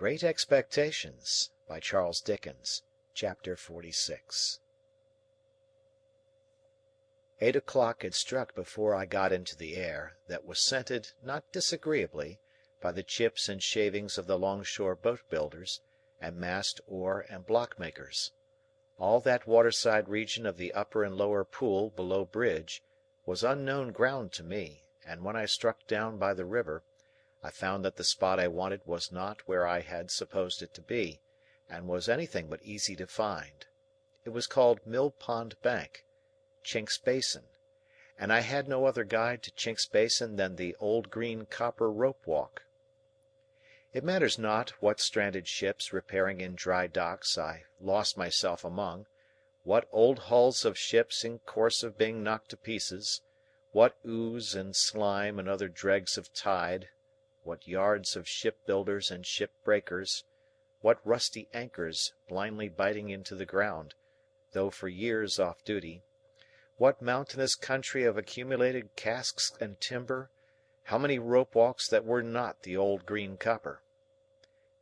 Great Expectations by Charles Dickens. Chapter 46. 8 o'clock had struck before I got into the air, that was scented, not disagreeably, by the chips and shavings of the longshore boat builders, and mast, oar, and block makers. All that waterside region of the upper and lower Pool below Bridge was unknown ground to me, and when I struck down by the river, I found that the spot I wanted was not where I had supposed it to be, and was anything but easy to find. It was called Mill Pond Bank, Chinks Basin, and I had no other guide to Chinks Basin than the old green copper rope walk. It matters not what stranded ships repairing in dry docks I lost myself among, what old hulls of ships in course of being knocked to pieces, what ooze and slime and other dregs of tide, what yards of shipbuilders and shipbreakers, what rusty anchors blindly biting into the ground, though for years off duty, what mountainous country of accumulated casks and timber, how many rope walks that were not the old green copper.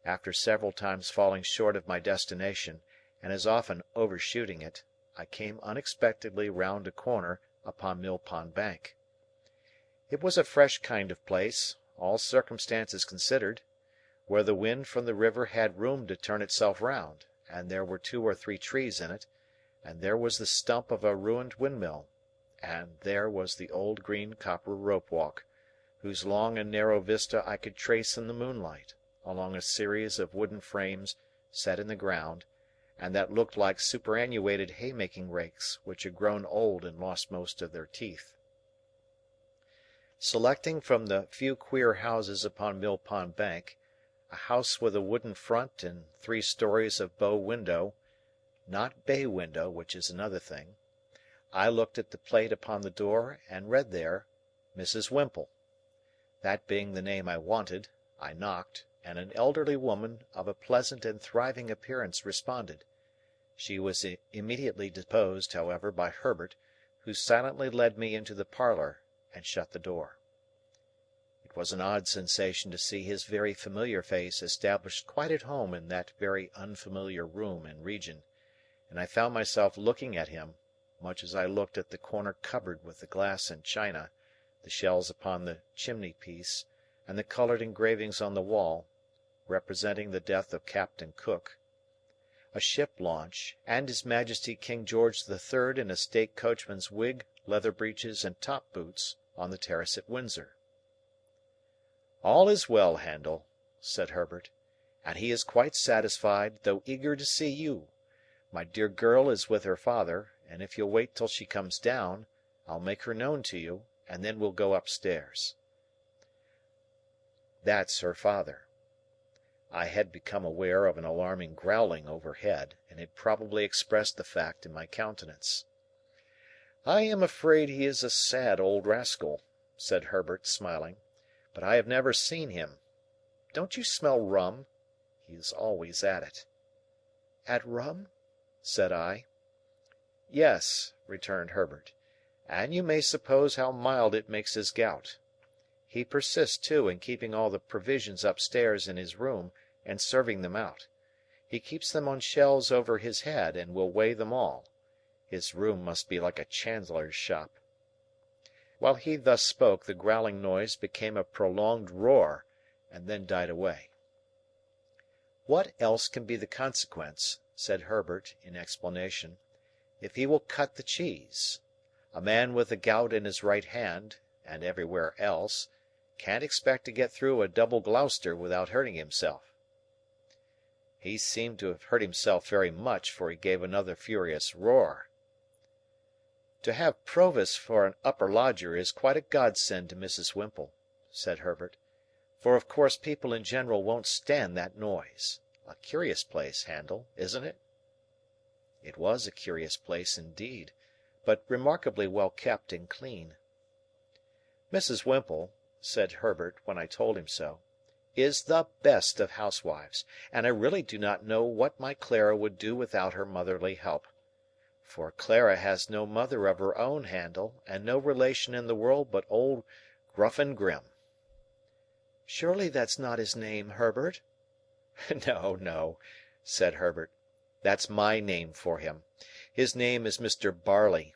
After several times falling short of my destination, and as often overshooting it, I came unexpectedly round a corner upon Mill Pond Bank. It was a fresh kind of place, all circumstances considered, where the wind from the river had room to turn itself round, and there were 2 or 3 trees in it, and there was the stump of a ruined windmill, and there was the old green copper rope walk, whose long and narrow vista I could trace in the moonlight, along a series of wooden frames set in the ground, and that looked like superannuated haymaking rakes which had grown old and lost most of their teeth. Selecting from the few queer houses upon Mill Pond Bank, a house with a wooden front and 3 stories of bow window, not bay window, which is another thing, I looked at the plate upon the door and read there, Mrs. Whimple. That being the name I wanted, I knocked, and an elderly woman of a pleasant and thriving appearance responded. She was immediately deposed, however, by Herbert, who silently led me into the parlour and shut the door. It was an odd sensation to see his very familiar face established quite at home in that very unfamiliar room and region, and I found myself looking at him, much as I looked at the corner cupboard with the glass and china, the shells upon the chimney-piece, and the coloured engravings on the wall, representing the death of Captain Cook, a ship launch, and His Majesty King George the Third in a state coachman's wig, leather breeches, and top boots, on the terrace at Windsor. "All is well, Handel," said Herbert, "and he is quite satisfied, though eager to see you. My dear girl is with her father, and if you'll wait till she comes down, I'll make her known to you, and then we'll go upstairs." That's her father. I had become aware of an alarming growling overhead, and had probably expressed the fact in my countenance. "I am afraid he is a sad old rascal," said Herbert, smiling, "but I have never seen him. Don't you smell rum? He is always at it." "At rum?" said I. "Yes," returned Herbert, "and you may suppose how mild it makes his gout. He persists, too, in keeping all the provisions upstairs in his room, and serving them out. He keeps them on shelves over his head, and will weigh them all. His room must be like a chandler's shop." While he thus spoke, the growling noise became a prolonged roar, and then died away. "What else can be the consequence," said Herbert, in explanation, "if he will cut the cheese? A man with the gout in his right hand, and everywhere else, can't expect to get through a double Gloucester without hurting himself." He seemed to have hurt himself very much, for he gave another furious roar. "To have Provis for an upper lodger is quite a godsend to Mrs. Whimple," said Herbert, "for of course people in general won't stand that noise. A curious place, Handel, isn't it?" It was a curious place indeed, but remarkably well kept and clean. "Mrs. Whimple," said Herbert when I told him so, "is the best of housewives, and I really do not know what my Clara would do without her motherly help. For Clara has no mother of her own, Handel, and no relation in the world but old Gruffandgrim." "Surely that's not his name, Herbert?" "No, no," said Herbert. "That's my name for him. His name is Mr. Barley.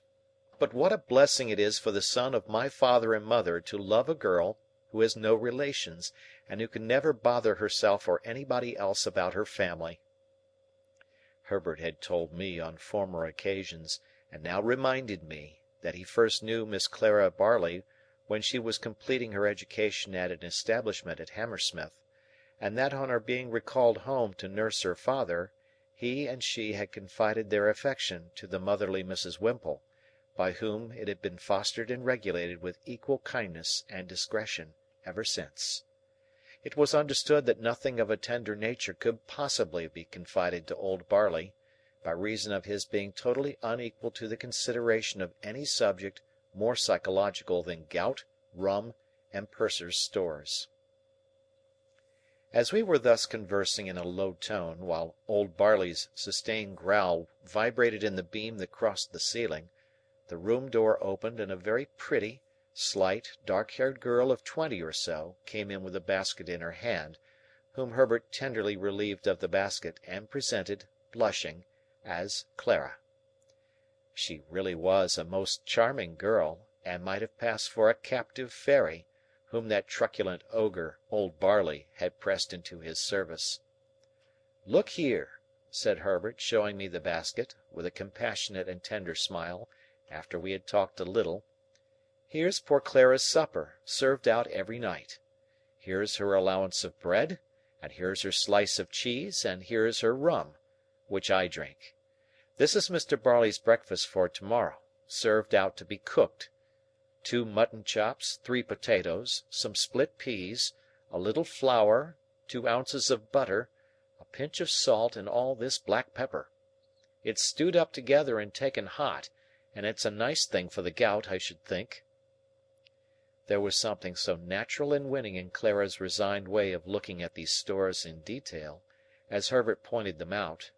But what a blessing it is for the son of my father and mother to love a girl who has no relations, and who can never bother herself or anybody else about her family." Herbert had told me on former occasions, and now reminded me, that he first knew Miss Clara Barley when she was completing her education at an establishment at Hammersmith, and that on her being recalled home to nurse her father, he and she had confided their affection to the motherly Mrs. Whimple, by whom it had been fostered and regulated with equal kindness and discretion ever since. It was understood that nothing of a tender nature could possibly be confided to old Barley, by reason of his being totally unequal to the consideration of any subject more psychological than gout, rum, and purser's stores. As we were thus conversing in a low tone, while old Barley's sustained growl vibrated in the beam that crossed the ceiling, the room door opened and a very pretty, slight, dark-haired girl of 20 or so came in with a basket in her hand, whom Herbert tenderly relieved of the basket and presented, blushing, as Clara. She really was a most charming girl, and might have passed for a captive fairy, whom that truculent ogre, old Barley, had pressed into his service. "Look here," said Herbert, showing me the basket, with a compassionate and tender smile, after we had talked a little. "Here's poor Clara's supper, served out every night. Here's her allowance of bread, and here's her slice of cheese, and here's her rum, which I drink. This is Mr. Barley's breakfast for to-morrow, served out to be cooked. 2 mutton chops, 3 potatoes, some split peas, a little flour, 2 ounces of butter, a pinch of salt, and all this black pepper. It's stewed up together and taken hot, and it's a nice thing for the gout, I should think." There was something so natural and winning in Clara's resigned way of looking at these stores in detail, as Herbert pointed them out,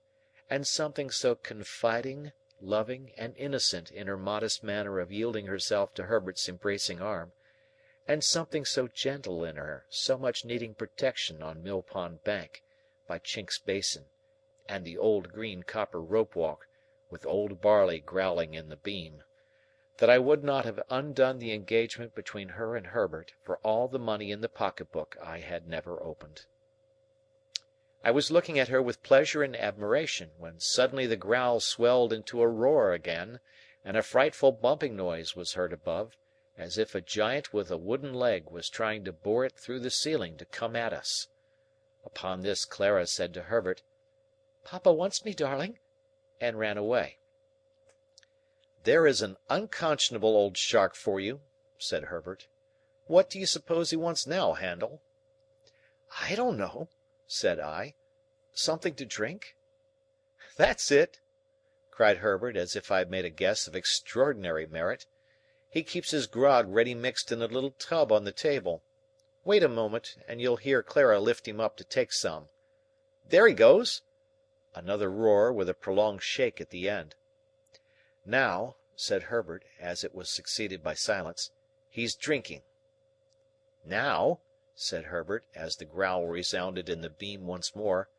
and something so confiding, loving, and innocent in her modest manner of yielding herself to Herbert's embracing arm, and something so gentle in her, so much needing protection on Mill Pond Bank, by Chink's Basin, and the old green copper rope walk, with old Barley growling in the beam, that I would not have undone the engagement between her and Herbert for all the money in the pocket-book I had never opened. I was looking at her with pleasure and admiration, when suddenly the growl swelled into a roar again, and a frightful bumping noise was heard above, as if a giant with a wooden leg was trying to bore it through the ceiling to come at us. Upon this Clara said to Herbert, "Papa wants me, darling," and ran away. "There is an unconscionable old shark for you," said Herbert. "What do you suppose he wants now, Handel?" "I don't know," said I. "Something to drink?" "That's it!" cried Herbert, as if I had made a guess of extraordinary merit. "He keeps his grog ready mixed in a little tub on the table. Wait a moment, and you'll hear Clara lift him up to take some. There he goes!" Another roar, with a prolonged shake at the end. "Now," said Herbert, as it was succeeded by silence, "he's drinking." "Now," said Herbert, as the growl resounded in the beam once more,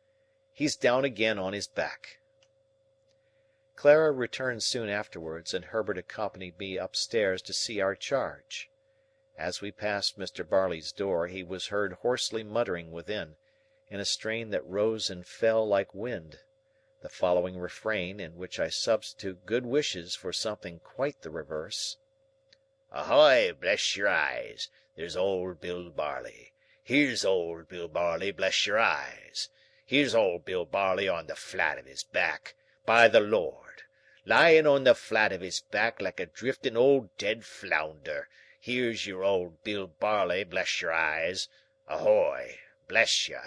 "he's down again on his back." Clara returned soon afterwards, and Herbert accompanied me upstairs to see our charge. As we passed Mr. Barley's door, he was heard hoarsely muttering within, in a strain that rose and fell like wind, the following refrain, in which I substitute good wishes for something quite the reverse. "Ahoy, bless your eyes! There's old Bill Barley. Here's old Bill Barley, bless your eyes! Here's old Bill Barley on the flat of his back, by the Lord! Lying on the flat of his back like a drifting old dead flounder. Here's your old Bill Barley, bless your eyes! Ahoy, bless you!"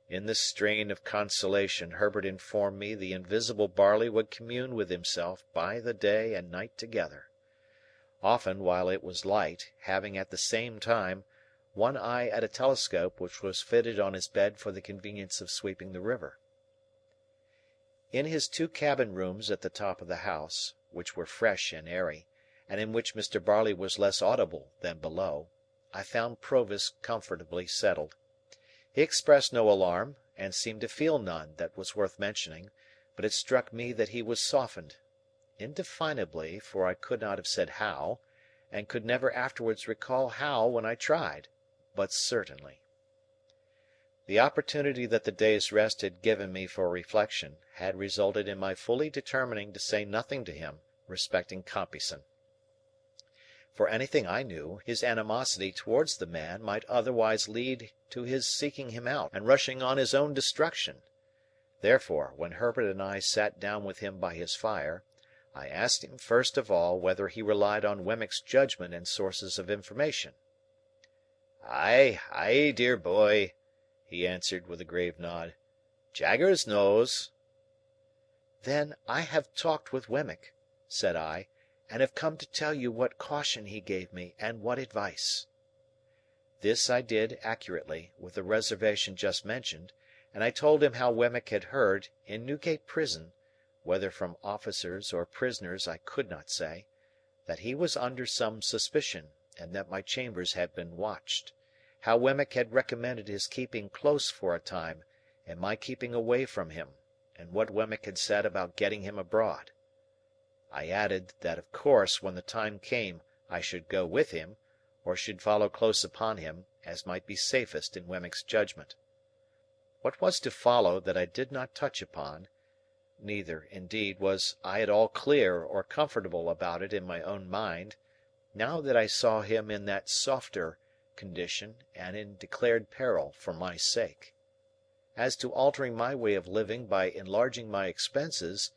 In this strain of consolation Herbert informed me the invisible Barley would commune with himself by the day and night together. Often, while it was light, having at the same time one eye at a telescope which was fitted on his bed for the convenience of sweeping the river. In his 2 cabin rooms at the top of the house, which were fresh and airy, and in which Mr. Barley was less audible than below, I found Provis comfortably settled. He expressed no alarm, and seemed to feel none that was worth mentioning, but it struck me that he was softened. Indefinably, for I could not have said how, and could never afterwards recall how when I tried, but certainly. The opportunity that the day's rest had given me for reflection had resulted in my fully determining to say nothing to him respecting Compeyson. For anything I knew, his animosity towards the man might otherwise lead to his seeking him out and rushing on his own destruction. Therefore, when Herbert and I sat down with him by his fire, I asked him first of all whether he relied on Wemmick's judgment and sources of information. "Ay, ay, dear boy," he answered with a grave nod. "Jaggers knows." "Then I have talked with Wemmick," said I, "and have come to tell you what caution he gave me, and what advice." This I did accurately, with the reservation just mentioned, and I told him how Wemmick had heard, in Newgate Prison, whether from officers or prisoners I could not say, that he was under some suspicion, and that my chambers had been watched; how Wemmick had recommended his keeping close for a time, and my keeping away from him, and what Wemmick had said about getting him abroad. I added, that of course when the time came I should go with him, or should follow close upon him, as might be safest in Wemmick's judgment. What was to follow that I did not touch upon; neither, indeed, was I at all clear or comfortable about it in my own mind, now that I saw him in that softer condition and in declared peril for my sake. As to altering my way of living by enlarging my expenses,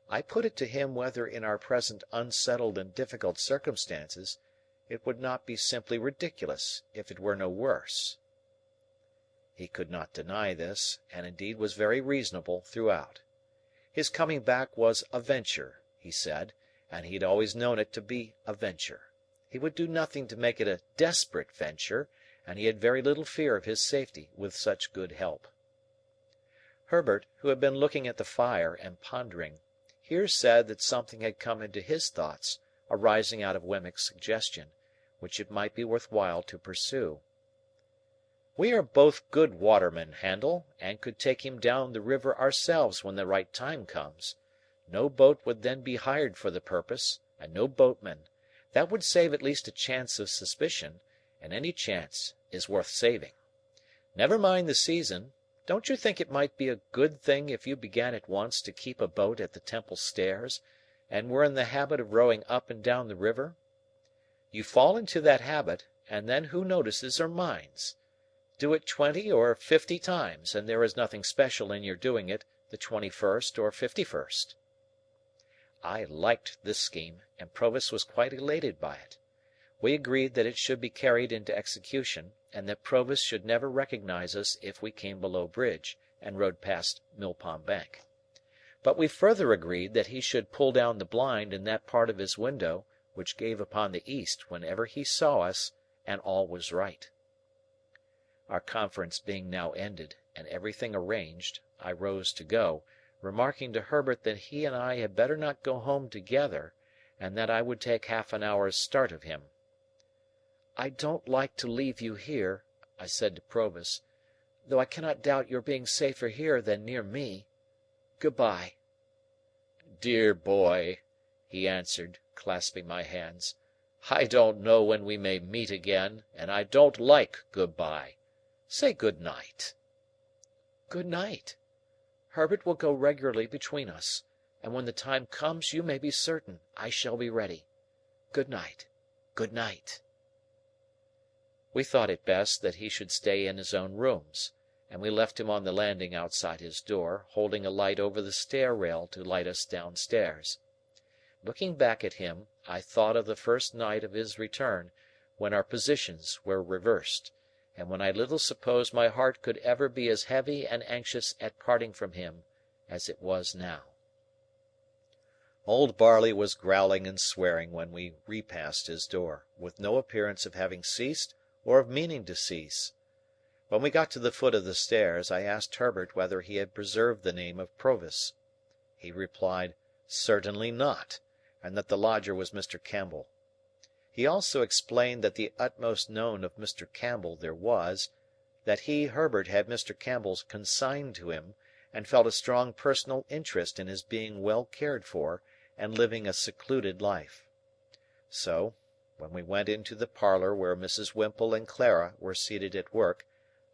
I put it to him whether in our present unsettled and difficult circumstances it would not be simply ridiculous if it were no worse. He could not deny this, and indeed was very reasonable throughout. His coming back was a venture, he said, and he had always known it to be a venture. He would do nothing to make it a desperate venture, and he had very little fear of his safety with such good help. Herbert, who had been looking at the fire and pondering, here said that something had come into his thoughts, arising out of Wemmick's suggestion, which it might be worth while to pursue. "We are both good watermen, Handel, and could take him down the river ourselves when the right time comes. No boat would then be hired for the purpose, and no boatman. That would save at least a chance of suspicion, and any chance is worth saving. Never mind the season. Don't you think it might be a good thing if you began at once to keep a boat at the Temple stairs, and were in the habit of rowing up and down the river? You fall into that habit, and then who notices or minds? Do it 20 or 50 times, and there is nothing special in your doing it the 21st or 51st. I liked this scheme, and Provis was quite elated by it. We agreed that it should be carried into execution, and that Provis should never recognise us if we came below bridge, and rowed past Mill Pond Bank. But we further agreed that he should pull down the blind in that part of his window which gave upon the east whenever he saw us, and all was right. Our conference being now ended, and everything arranged, I rose to go, remarking to Herbert that he and I had better not go home together, and that I would take half an hour's start of him. "I don't like to leave you here," I said to Provis, "though I cannot doubt your being safer here than near me. Good-bye." "Dear boy," he answered, clasping my hands, "I don't know when we may meet again, and I don't like good-bye. Say good night." "Good night. Herbert will go regularly between us, and when the time comes you may be certain I shall be ready. Good night, good night." We thought it best that he should stay in his own rooms, and we left him on the landing outside his door, holding a light over the stair rail to light us downstairs. Looking back at him, I thought of the first night of his return, when our positions were reversed, and when I little supposed my heart could ever be as heavy and anxious at parting from him as it was now. Old Barley was growling and swearing when we repassed his door, with no appearance of having ceased or of meaning to cease. When we got to the foot of the stairs, I asked Herbert whether he had preserved the name of Provis. He replied, certainly not, and that the lodger was Mr. Campbell. He also explained that the utmost known of Mr. Campbell there was, that he, Herbert, had Mr. Campbell consigned to him, and felt a strong personal interest in his being well cared for and living a secluded life. So, when we went into the parlour where Mrs. Whimple and Clara were seated at work,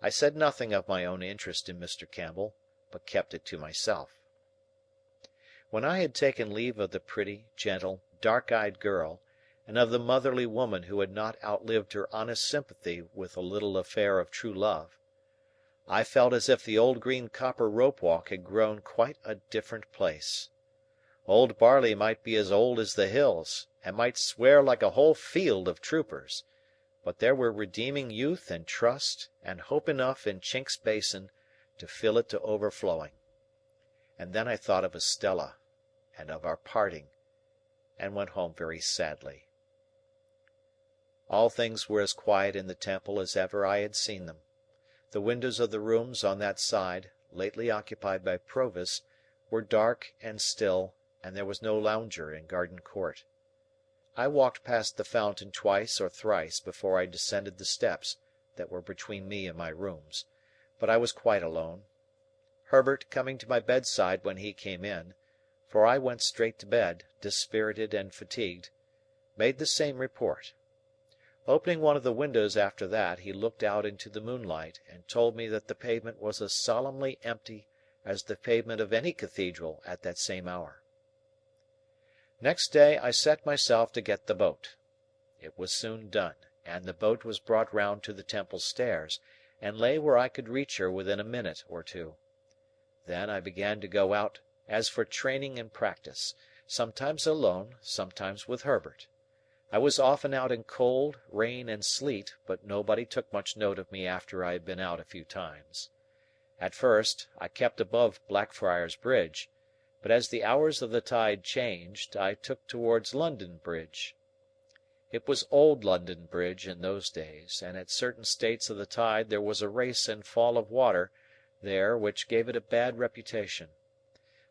I said nothing of my own interest in Mr. Campbell, but kept it to myself. When I had taken leave of the pretty, gentle, dark-eyed girl, and of the motherly woman who had not outlived her honest sympathy with the little affair of true love, I felt as if the old green copper Rope Walk had grown quite a different place. Old Barley might be as old as the hills, and might swear like a whole field of troopers, but there were redeeming youth and trust and hope enough in Chinks Basin to fill it to overflowing. And then I thought of Estella, and of our parting, and went home very sadly. All things were as quiet in the Temple as ever I had seen them. The windows of the rooms on that side, lately occupied by Provis, were dark and still, and there was no lounger in Garden Court. I walked past the fountain twice or thrice before I descended the steps that were between me and my rooms, but I was quite alone. Herbert, coming to my bedside when he came in, for I went straight to bed, dispirited and fatigued, made the same report. Opening one of the windows after that, he looked out into the moonlight, and told me that the pavement was as solemnly empty as the pavement of any cathedral at that same hour. Next day I set myself to get the boat. It was soon done, and the boat was brought round to the Temple stairs, and lay where I could reach her within a minute or two. Then I began to go out as for training and practice, sometimes alone, sometimes with Herbert. I was often out in cold, rain, and sleet, but nobody took much note of me after I had been out a few times. At first, I kept above Blackfriars Bridge, but as the hours of the tide changed, I took towards London Bridge. It was Old London Bridge in those days, and at certain states of the tide there was a race and fall of water there which gave it a bad reputation.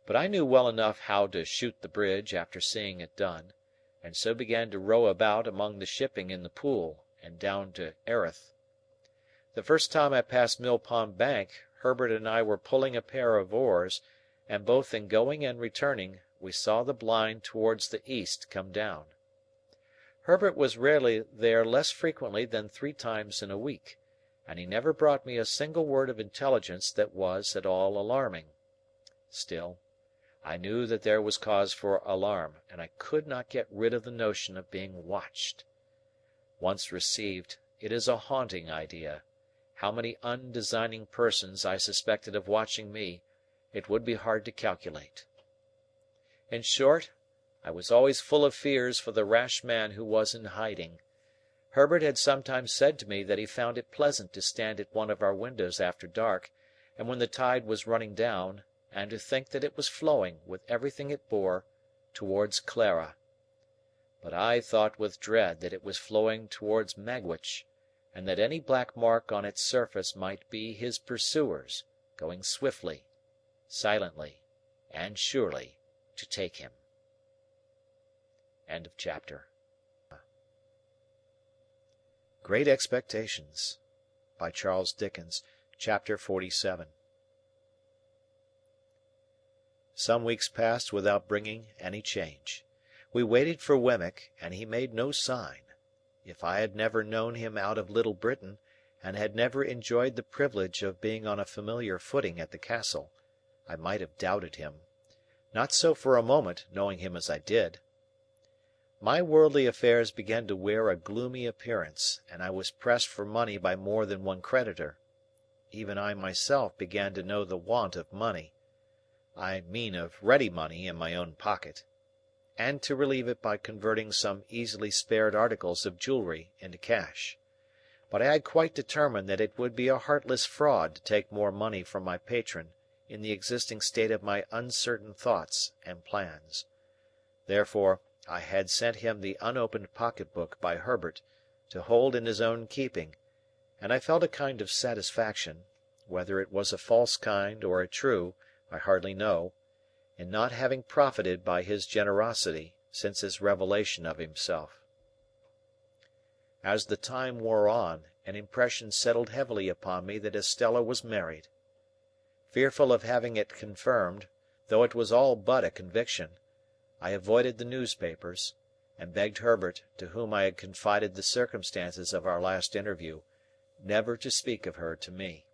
But I knew well enough how to shoot the bridge after seeing it done, and so began to row about among the shipping in the Pool and down to Erith. The first time I passed Mill Pond Bank, Herbert and I were pulling a pair of oars, and both in going and returning we saw the blind towards the east come down. Herbert was rarely there less frequently than 3 times in a week, and he never brought me a single word of intelligence that was at all alarming. Still, I knew that there was cause for alarm, and I could not get rid of the notion of being watched. Once received, it is a haunting idea. How many undesigning persons I suspected of watching me, it would be hard to calculate. In short, I was always full of fears for the rash man who was in hiding. Herbert had sometimes said to me that he found it pleasant to stand at one of our windows after dark, and when the tide was running down, and to think that it was flowing, with everything it bore, towards Clara. But I thought with dread that it was flowing towards Magwitch, and that any black mark on its surface might be his pursuers, going swiftly, silently, and surely to take him. End of chapter. Great Expectations by Charles Dickens, Chapter 47. Some weeks passed without bringing any change. We waited for Wemmick, and he made no sign. If I had never known him out of Little Britain, and had never enjoyed the privilege of being on a familiar footing at the castle, I might have doubted him. Not so for a moment, knowing him as I did. My worldly affairs began to wear a gloomy appearance, and I was pressed for money by more than one creditor. Even I myself began to know the want of money, I mean of ready money in my own pocket, and to relieve it by converting some easily spared articles of jewellery into cash. But I had quite determined that it would be a heartless fraud to take more money from my patron in the existing state of my uncertain thoughts and plans. Therefore, I had sent him the unopened pocket-book by Herbert, to hold in his own keeping, and I felt a kind of satisfaction, whether it was a false kind or a true, I hardly know, in not having profited by his generosity since his revelation of himself. As the time wore on, an impression settled heavily upon me that Estella was married. Fearful of having it confirmed, though it was all but a conviction, I avoided the newspapers, and begged Herbert, to whom I had confided the circumstances of our last interview, never to speak of her to me.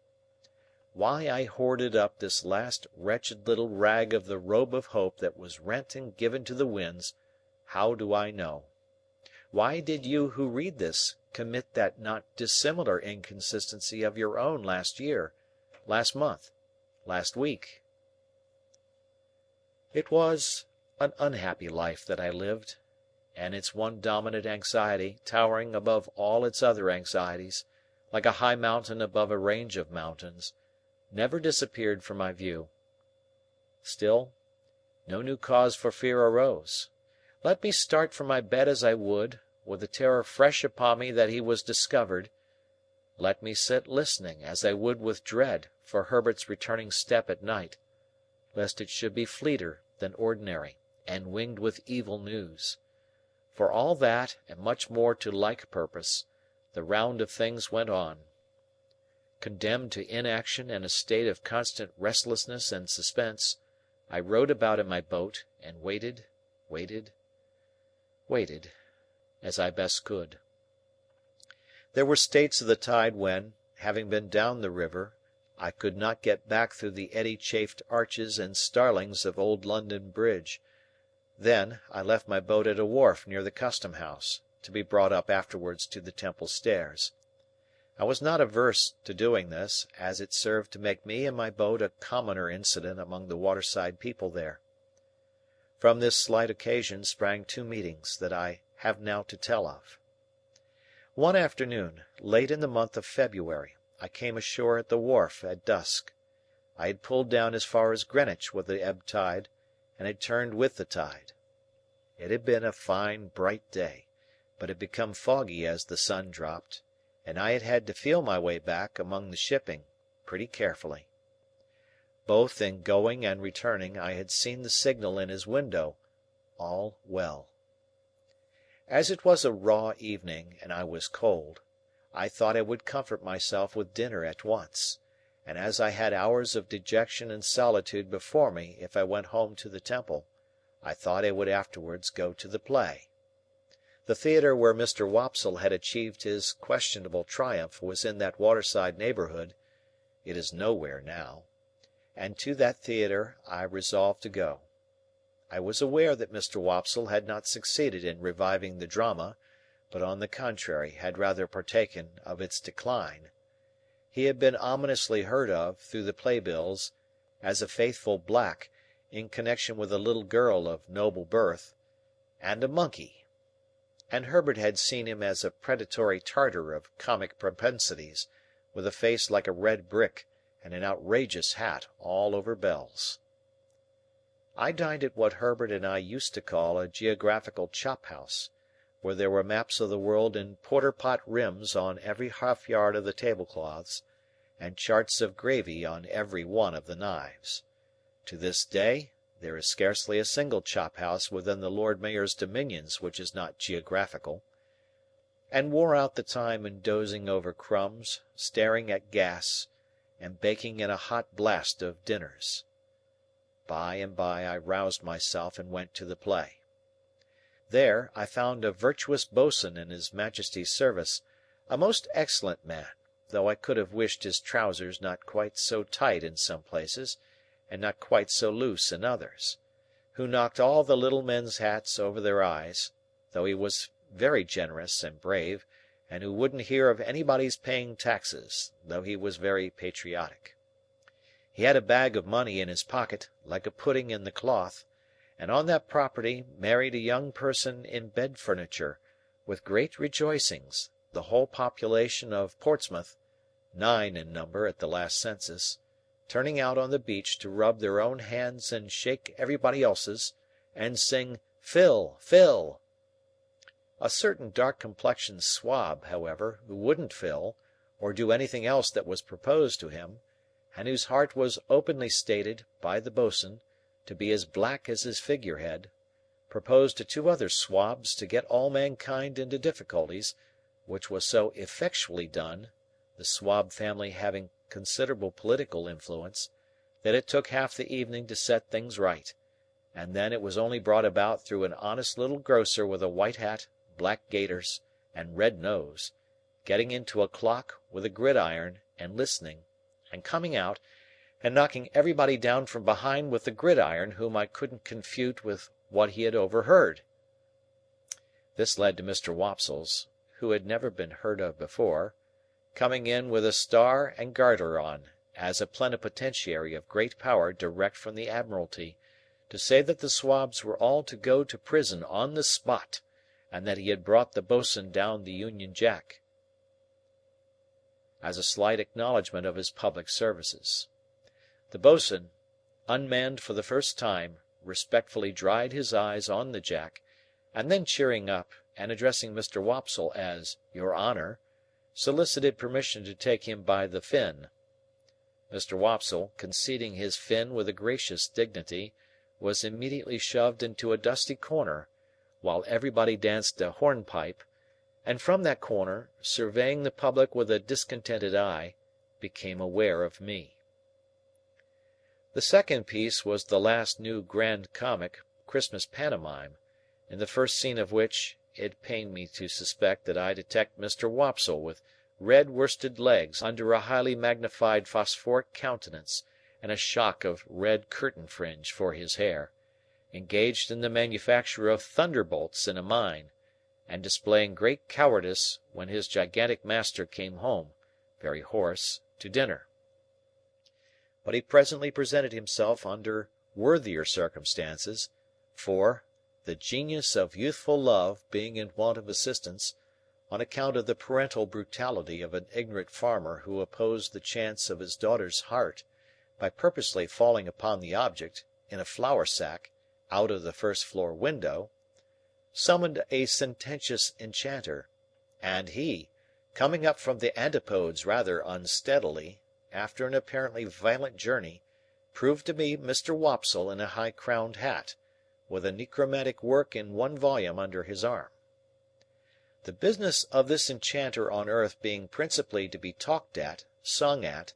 Why I hoarded up this last wretched little rag of the robe of hope that was rent and given to the winds, how do I know? Why did you who read this commit that not dissimilar inconsistency of your own last year, last month, last week? It was an unhappy life that I lived, and its one dominant anxiety, towering above all its other anxieties, like a high mountain above a range of mountains, never disappeared from my view. Still, no new cause for fear arose. Let me start from my bed as I would, with the terror fresh upon me that he was discovered; let me sit listening, as I would with dread, for Herbert's returning step at night, lest it should be fleeter than ordinary, and winged with evil news. For all that, and much more to like purpose, the round of things went on. Condemned to inaction and a state of constant restlessness and suspense, I rowed about in my boat, and waited, as I best could. There were states of the tide when, having been down the river, I could not get back through the eddy-chafed arches and starlings of old London Bridge. Then, I left my boat at a wharf near the Custom House, to be brought up afterwards to the Temple stairs. I was not averse to doing this, as it served to make me and my boat a commoner incident among the waterside people there. From this slight occasion sprang two meetings that I have now to tell of. One afternoon, late in the month of February, I came ashore at the wharf at dusk. I had pulled down as far as Greenwich with the ebb tide, and had turned with the tide. It had been a fine bright day, but had become foggy as the sun dropped, and I had had to feel my way back among the shipping pretty carefully. Both in going and returning I had seen the signal in his window, "All well." As it was a raw evening and I was cold, I thought I would comfort myself with dinner at once, and as I had hours of dejection and solitude before me if I went home to the Temple, I thought I would afterwards go to the play. The theatre where Mr. Wopsle had achieved his questionable triumph was in that waterside neighbourhood (it is nowhere now), and to that theatre I resolved to go. I was aware that Mr. Wopsle had not succeeded in reviving the drama, but on the contrary had rather partaken of its decline. He had been ominously heard of, through the playbills, as a faithful black, in connection with a little girl of noble birth, and a monkey; and Herbert had seen him as a predatory Tartar of comic propensities, with a face like a red brick, and an outrageous hat all over bells. I dined at what Herbert and I used to call a geographical chop-house, where there were maps of the world in porter-pot rims on every half-yard of the tablecloths, and charts of gravy on every one of the knives. To this day, there is scarcely a single chop-house within the Lord Mayor's dominions which is not geographical, and wore out the time in dozing over crumbs, staring at gas, and baking in a hot blast of dinners. By and by I roused myself and went to the play. There, I found a virtuous boatswain in his Majesty's service, a most excellent man, though I could have wished his trousers not quite so tight in some places, and not quite so loose in others, who knocked all the little men's hats over their eyes, though he was very generous and brave, and who wouldn't hear of anybody's paying taxes, though he was very patriotic. He had a bag of money in his pocket, like a pudding in the cloth, and on that property married a young person in bed furniture, with great rejoicings, the whole population of Portsmouth (9 in number at the last census) turning out on the beach to rub their own hands and shake everybody else's, and sing "Fill, fill." A certain dark-complexioned swab, however, who wouldn't fill, or do anything else that was proposed to him, and whose heart was openly stated, by the boatswain, to be as black as his figurehead, proposed to two other swabs to get all mankind into difficulties, which was so effectually done, the Swab family having considerable political influence, that it took half the evening to set things right, and then it was only brought about through an honest little grocer with a white hat, black gaiters, and red nose, getting into a clock with a gridiron and listening, and coming out, and knocking everybody down from behind with the gridiron whom I couldn't confute with what he had overheard. This led to Mr. Wopsle's, who had never been heard of before, coming in with a star and garter on, as a plenipotentiary of great power direct from the Admiralty, to say that the Swabs were all to go to prison on the spot, and that he had brought the boatswain down the Union Jack, as a slight acknowledgment of his public services. The boatswain, unmanned for the first time, respectfully dried his eyes on the Jack, and then cheering up, and addressing Mr. Wopsle as "Your Honour," solicited permission to take him by the fin. Mr. Wopsle, conceding his fin with a gracious dignity, was immediately shoved into a dusty corner, while everybody danced a hornpipe, and from that corner, surveying the public with a discontented eye, became aware of me. The second piece was the last new grand comic Christmas pantomime, in the first scene of which it pained me to suspect that I detect Mr. Wopsle with red worsted legs under a highly magnified phosphoric countenance and a shock of red curtain fringe for his hair, engaged in the manufacture of thunderbolts in a mine, and displaying great cowardice when his gigantic master came home, very hoarse, to dinner. But he presently presented himself under worthier circumstances, for, the genius of youthful love being in want of assistance, on account of the parental brutality of an ignorant farmer who opposed the chance of his daughter's heart by purposely falling upon the object, in a flour sack, out of the first-floor window, summoned a sententious enchanter, and he, coming up from the antipodes rather unsteadily, after an apparently violent journey, proved to be Mr. Wopsle in a high-crowned hat, with a necromantic work in one volume under his arm. The business of this enchanter on earth being principally to be talked at, sung at,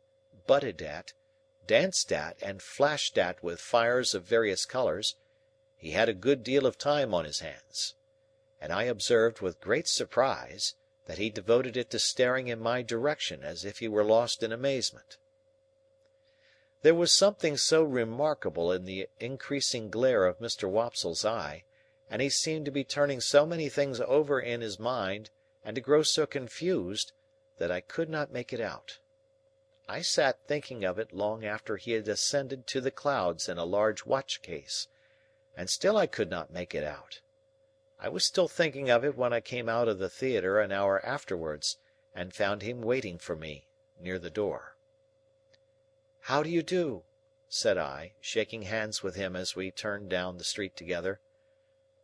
butted at, danced at, and flashed at with fires of various colours, he had a good deal of time on his hands, and I observed with great surprise that he devoted it to staring in my direction as if he were lost in amazement. There was something so remarkable in the increasing glare of Mr. Wopsle's eye, and he seemed to be turning so many things over in his mind and to grow so confused, that I could not make it out. I sat thinking of it long after he had ascended to the clouds in a large watch-case, and still I could not make it out. I was still thinking of it when I came out of the theatre an hour afterwards, and found him waiting for me near the door. "How do you do?" said I, shaking hands with him as we turned down the street together.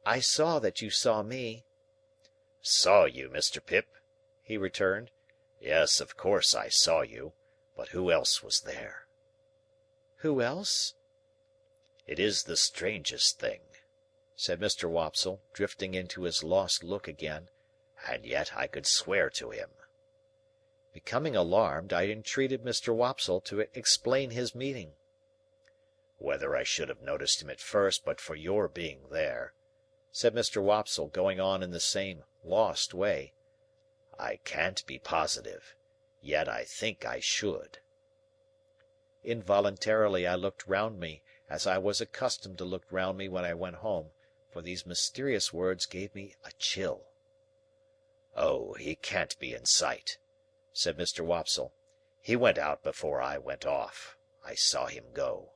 "I saw that you saw me." "Saw you, Mr. Pip?" he returned. "Yes, of course I saw you. But who else was there?" "Who else?" "It is the strangest thing," said Mr. Wopsle, drifting into his lost look again, "and yet I could swear to him." Becoming alarmed, I entreated Mr. Wopsle to explain his meaning. "Whether I should have noticed him at first but for your being there," said Mr. Wopsle, going on in the same lost way, "I can't be positive. Yet I think I should." Involuntarily I looked round me, as I was accustomed to look round me when I went home, for these mysterious words gave me a chill. "Oh, he can't be in sight," said Mr. Wopsle. "He went out before I went off. I saw him go."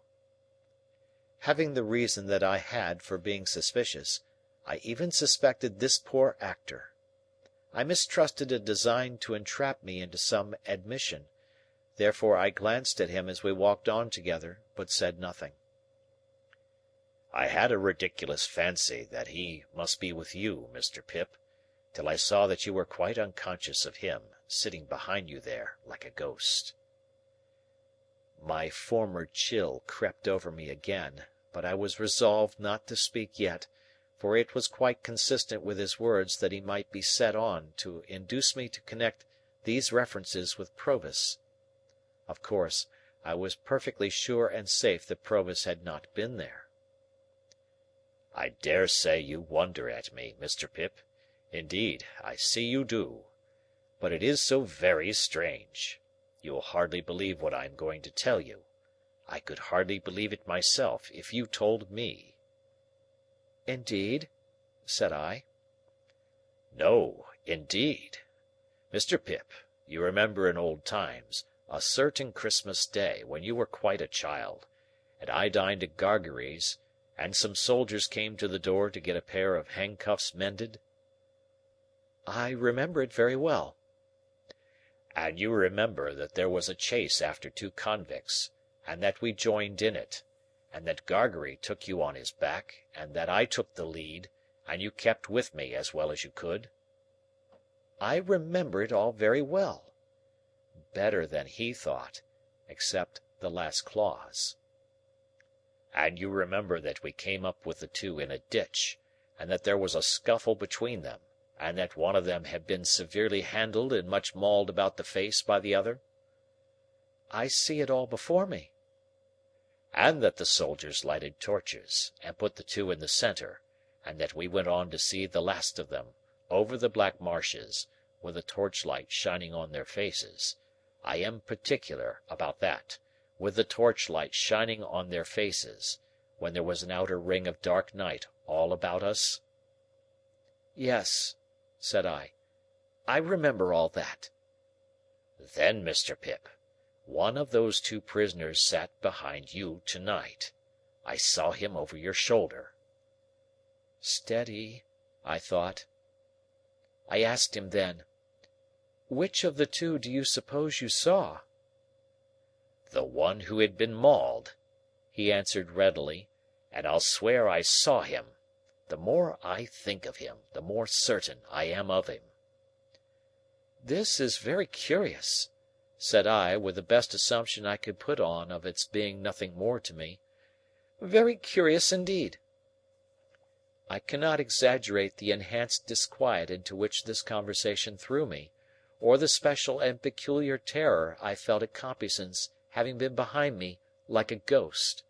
Having the reason that I had for being suspicious, I even suspected this poor actor. I mistrusted a design to entrap me into some admission; therefore I glanced at him as we walked on together, but said nothing. "I had a ridiculous fancy that he must be with you, Mr. Pip, till I saw that you were quite unconscious of him, sitting behind you there, like a ghost." My former chill crept over me again, but I was resolved not to speak yet, for it was quite consistent with his words that he might be set on to induce me to connect these references with Provis. Of course, I was perfectly sure and safe that Provis had not been there. "I dare say you wonder at me, Mr. Pip. Indeed, I see you do. But it is so very strange. You will hardly believe what I am going to tell you. I could hardly believe it myself, if you told me." "Indeed?" said I. "No, indeed. Mr. Pip, you remember in old times a certain Christmas Day when you were quite a child, and I dined at Gargery's, and some soldiers came to the door to get a pair of handcuffs mended?" "I remember it very well." "And you remember that there was a chase after two convicts, and that we joined in it, and that Gargery took you on his back, and that I took the lead, and you kept with me as well as you could?" "I remember it all very well." Better than he thought, except the last clause. "And you remember that we came up with the two in a ditch, and that there was a scuffle between them, and that one of them had been severely handled and much mauled about the face by the other?" "I see it all before me." "And that the soldiers lighted torches, and put the two in the centre, and that we went on to see the last of them, over the black marshes, with a torchlight shining on their faces. I am particular about that, with the torchlight shining on their faces, when there was an outer ring of dark night all about us?" "Yes," said I. "I remember all that." "Then, Mr. Pip, one of those two prisoners sat behind you to-night. I saw him over your shoulder." Steady, I thought. I asked him then, "Which of the two do you suppose you saw?" "The one who had been mauled," he answered readily, "and I'll swear I saw him. The more I think of him, the more certain I am of him." "This is very curious," said I, with the best assumption I could put on of its being nothing more to me. "Very curious indeed." I cannot exaggerate the enhanced disquiet into which this conversation threw me, or the special and peculiar terror I felt at Compeyson's having been behind me, like a ghost.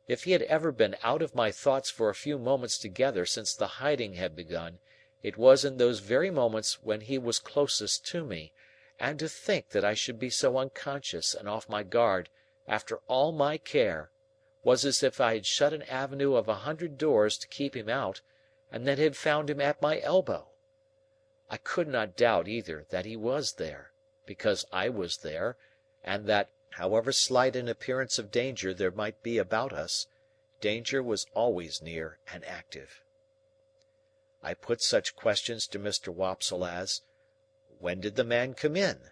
If he had ever been out of my thoughts for a few moments together since the hiding had begun, it was in those very moments when he was closest to me, and to think that I should be so unconscious and off my guard, after all my care, was as if I had shut an avenue of 100 doors to keep him out, and then had found him at my elbow. I could not doubt either that he was there, because I was there, and that, however slight an appearance of danger there might be about us, danger was always near and active. I put such questions to Mr. Wopsle as, "When did the man come in?"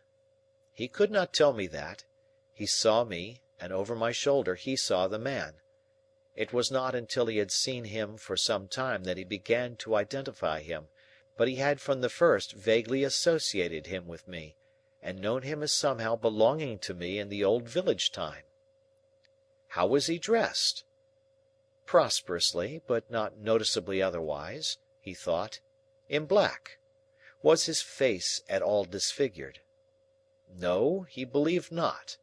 He could not tell me that. He saw me, and over my shoulder he saw the man. It was not until he had seen him for some time that he began to identify him, but he had from the first vaguely associated him with me, and known him as somehow belonging to me in the old village time. How was he dressed? Prosperously, but not noticeably otherwise, he thought, in black. Was his face at all disfigured? No, he believed not.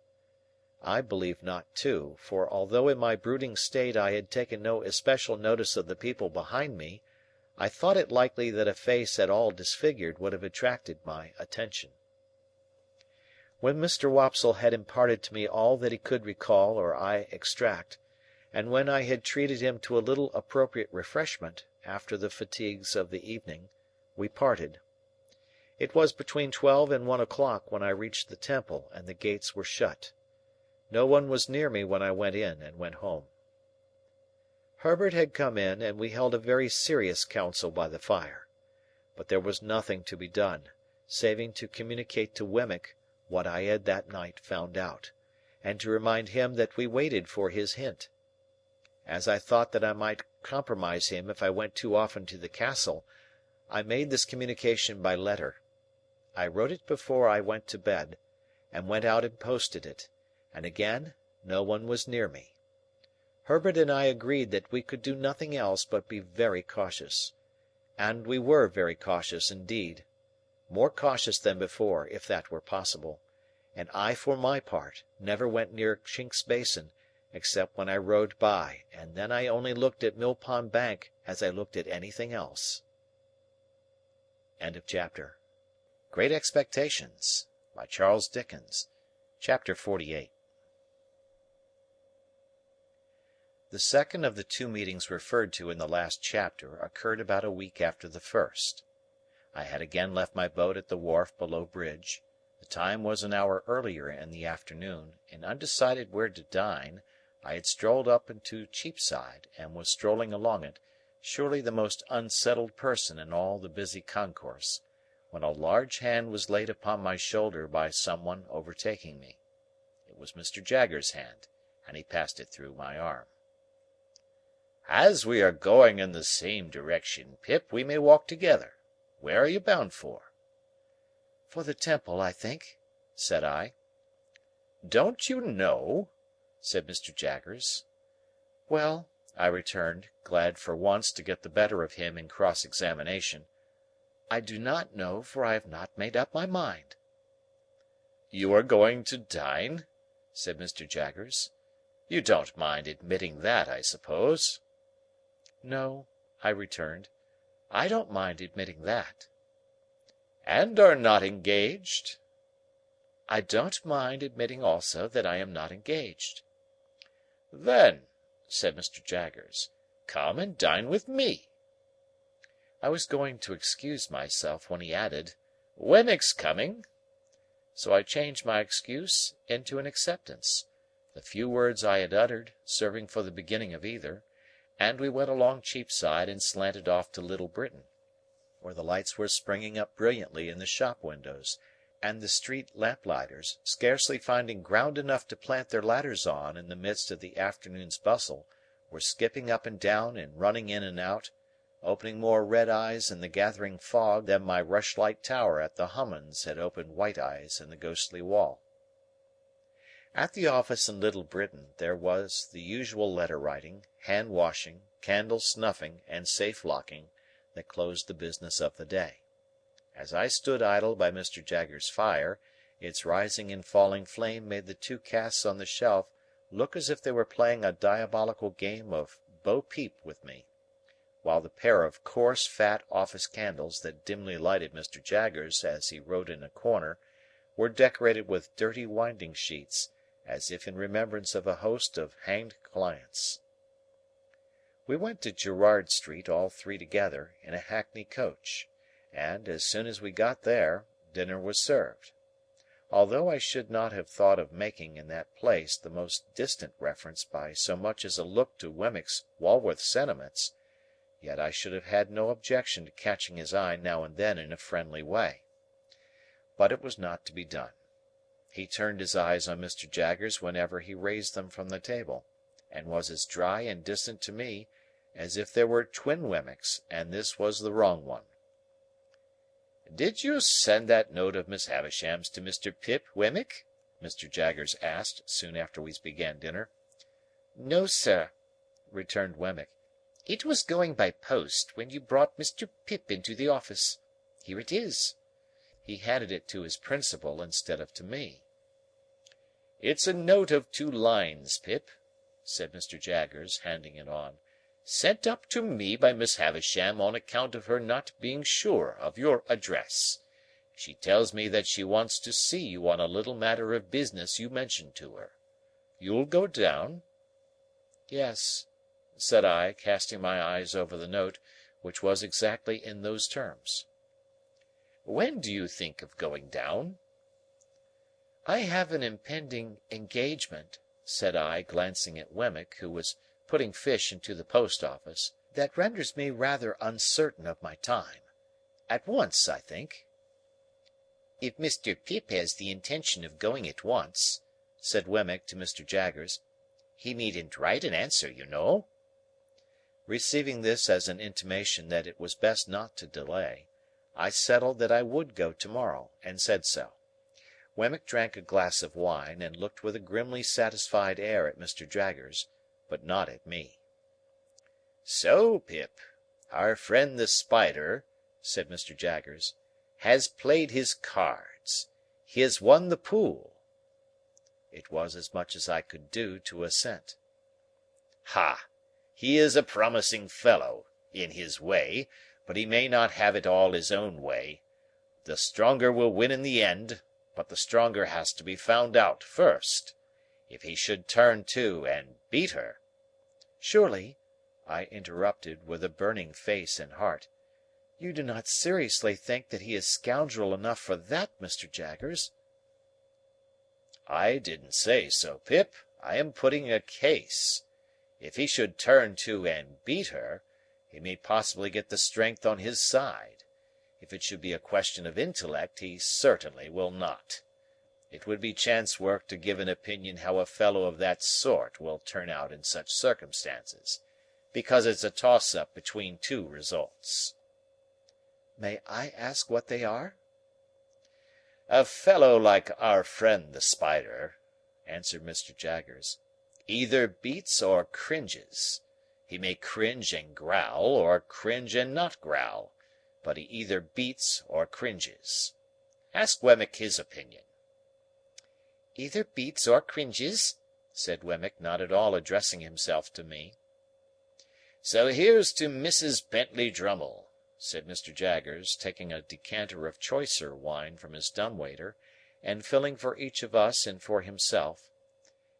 I believed not too, for although in my brooding state I had taken no especial notice of the people behind me, I thought it likely that a face at all disfigured would have attracted my attention. When Mr. Wopsle had imparted to me all that he could recall or I extract, and when I had treated him to a little appropriate refreshment, after the fatigues of the evening, we parted. It was between 12 and 1 o'clock when I reached the Temple, and the gates were shut. No one was near me when I went in and went home. Herbert had come in, and we held a very serious council by the fire. But there was nothing to be done, saving to communicate to Wemmick what I had that night found out, and to remind him that we waited for his hint. As I thought that I might compromise him if I went too often to the Castle, I made this communication by letter. I wrote it before I went to bed, and went out and posted it, and again no one was near me. Herbert and I agreed that we could do nothing else but be very cautious. And we were very cautious indeed. More cautious than before, if that were possible; and I for my part never went near Chink's Basin, except when I rowed by, and then I only looked at Mill Pond Bank as I looked at anything else. Great Expectations by Charles Dickens. Chapter 48. The second of the two meetings referred to in the last chapter occurred about a week after the first. I had again left my boat at the wharf below Bridge. The time was an hour earlier in the afternoon, and undecided where to dine, I had strolled up into Cheapside, and was strolling along it, surely the most unsettled person in all the busy concourse, when a large hand was laid upon my shoulder by some one overtaking me. It was Mr. Jaggers's hand, and he passed it through my arm. "As we are going in the same direction, Pip, we may walk together. Where are you bound for?" "For the Temple, I think," said I. "Don't you know?" said Mr. Jaggers. "Well," I returned, glad for once to get the better of him in cross-examination, "I do not know, for I have not made up my mind." "You are going to dine?" said Mr. Jaggers. "You don't mind admitting that, I suppose?" "No," I returned, "I don't mind admitting that." "And are not engaged?" "I don't mind admitting also that I am not engaged." "Then," said Mr. Jaggers, "come and dine with me." I was going to excuse myself, when he added, "Wemmick's coming." So I changed my excuse into an acceptance, the few words I had uttered serving for the beginning of either, and we went along Cheapside and slanted off to Little Britain, where the lights were springing up brilliantly in the shop windows, and the street lamp-lighters, scarcely finding ground enough to plant their ladders on in the midst of the afternoon's bustle, were skipping up and down and running in and out, opening more red eyes in the gathering fog than my rushlight tower at the Hummums had opened white eyes in the ghostly wall. At the office in Little Britain there was the usual letter-writing, hand-washing, candle-snuffing, and safe-locking that closed the business of the day. As I stood idle by Mr. Jaggers's fire, its rising and falling flame made the two casts on the shelf look as if they were playing a diabolical game of bo-peep with me, while the pair of coarse fat office candles that dimly lighted Mr. Jaggers as he wrote in a corner were decorated with dirty winding-sheets, as if in remembrance of a host of hanged clients. We went to Gerrard Street all three together, in a hackney coach, and, as soon as we got there, dinner was served. Although I should not have thought of making in that place the most distant reference by so much as a look to Wemmick's Walworth sentiments, yet I should have had no objection to catching his eye now and then in a friendly way. But it was not to be done. He turned his eyes on Mr. Jaggers whenever he raised them from the table, and was as dry and distant to me as if there were twin Wemmicks, and this was the wrong one. "Did you send that note of Miss Havisham's to Mr. Pip, Wemmick?" Mr. Jaggers asked, soon after we began dinner. "No, sir," returned Wemmick. "It was going by post when you brought Mr. Pip into the office. Here it is." He handed it to his principal instead of to me. "It's a note of 2 lines, Pip," said Mr. Jaggers, handing it on, "sent up to me by Miss Havisham on account of her not being sure of your address. She tells me that she wants to see you on a little matter of business you mentioned to her. You'll go down?" "Yes," said I, casting my eyes over the note, which was exactly in those terms. "When do you think of going down?" "I have an impending engagement," said I, glancing at Wemmick, who was putting fish into the post-office, "that renders me rather uncertain of my time. At once, I think." "If Mr. Pip has the intention of going at once," said Wemmick to Mr. Jaggers, "he needn't write an answer, you know." Receiving this as an intimation that it was best not to delay, I settled that I would go to-morrow, and said so. Wemmick drank a glass of wine, and looked with a grimly satisfied air at Mr. Jaggers, but not at me. "So, Pip, our friend the Spider," said Mr. Jaggers, "has played his cards. He has won the pool." It was as much as I could do to assent. "Ha! He is a promising fellow, in his way, but he may not have it all his own way. The stronger will win in the end, but the stronger has to be found out first. If he should turn to and beat her—" "Surely," I interrupted, with a burning face and heart, "you do not seriously think that he is scoundrel enough for that, Mr. Jaggers?" "I didn't say so, Pip. I am putting a case. If he should turn to and beat her, he may possibly get the strength on his side. If it should be a question of intellect, he certainly will not. It would be chance work to give an opinion how a fellow of that sort will turn out in such circumstances, because it's a toss-up between two results." "May I ask what they are?" "A fellow like our friend the Spider," answered Mr. Jaggers, "either beats or cringes. He may cringe and growl, or cringe and not growl, but he either beats or cringes. Ask Wemmick his opinion." "Either beats or cringes?" said Wemmick, not at all addressing himself to me. "So here's to Mrs. Bentley Drummle," said Mr. Jaggers, taking a decanter of choicer wine from his dumb-waiter, and filling for each of us and for himself,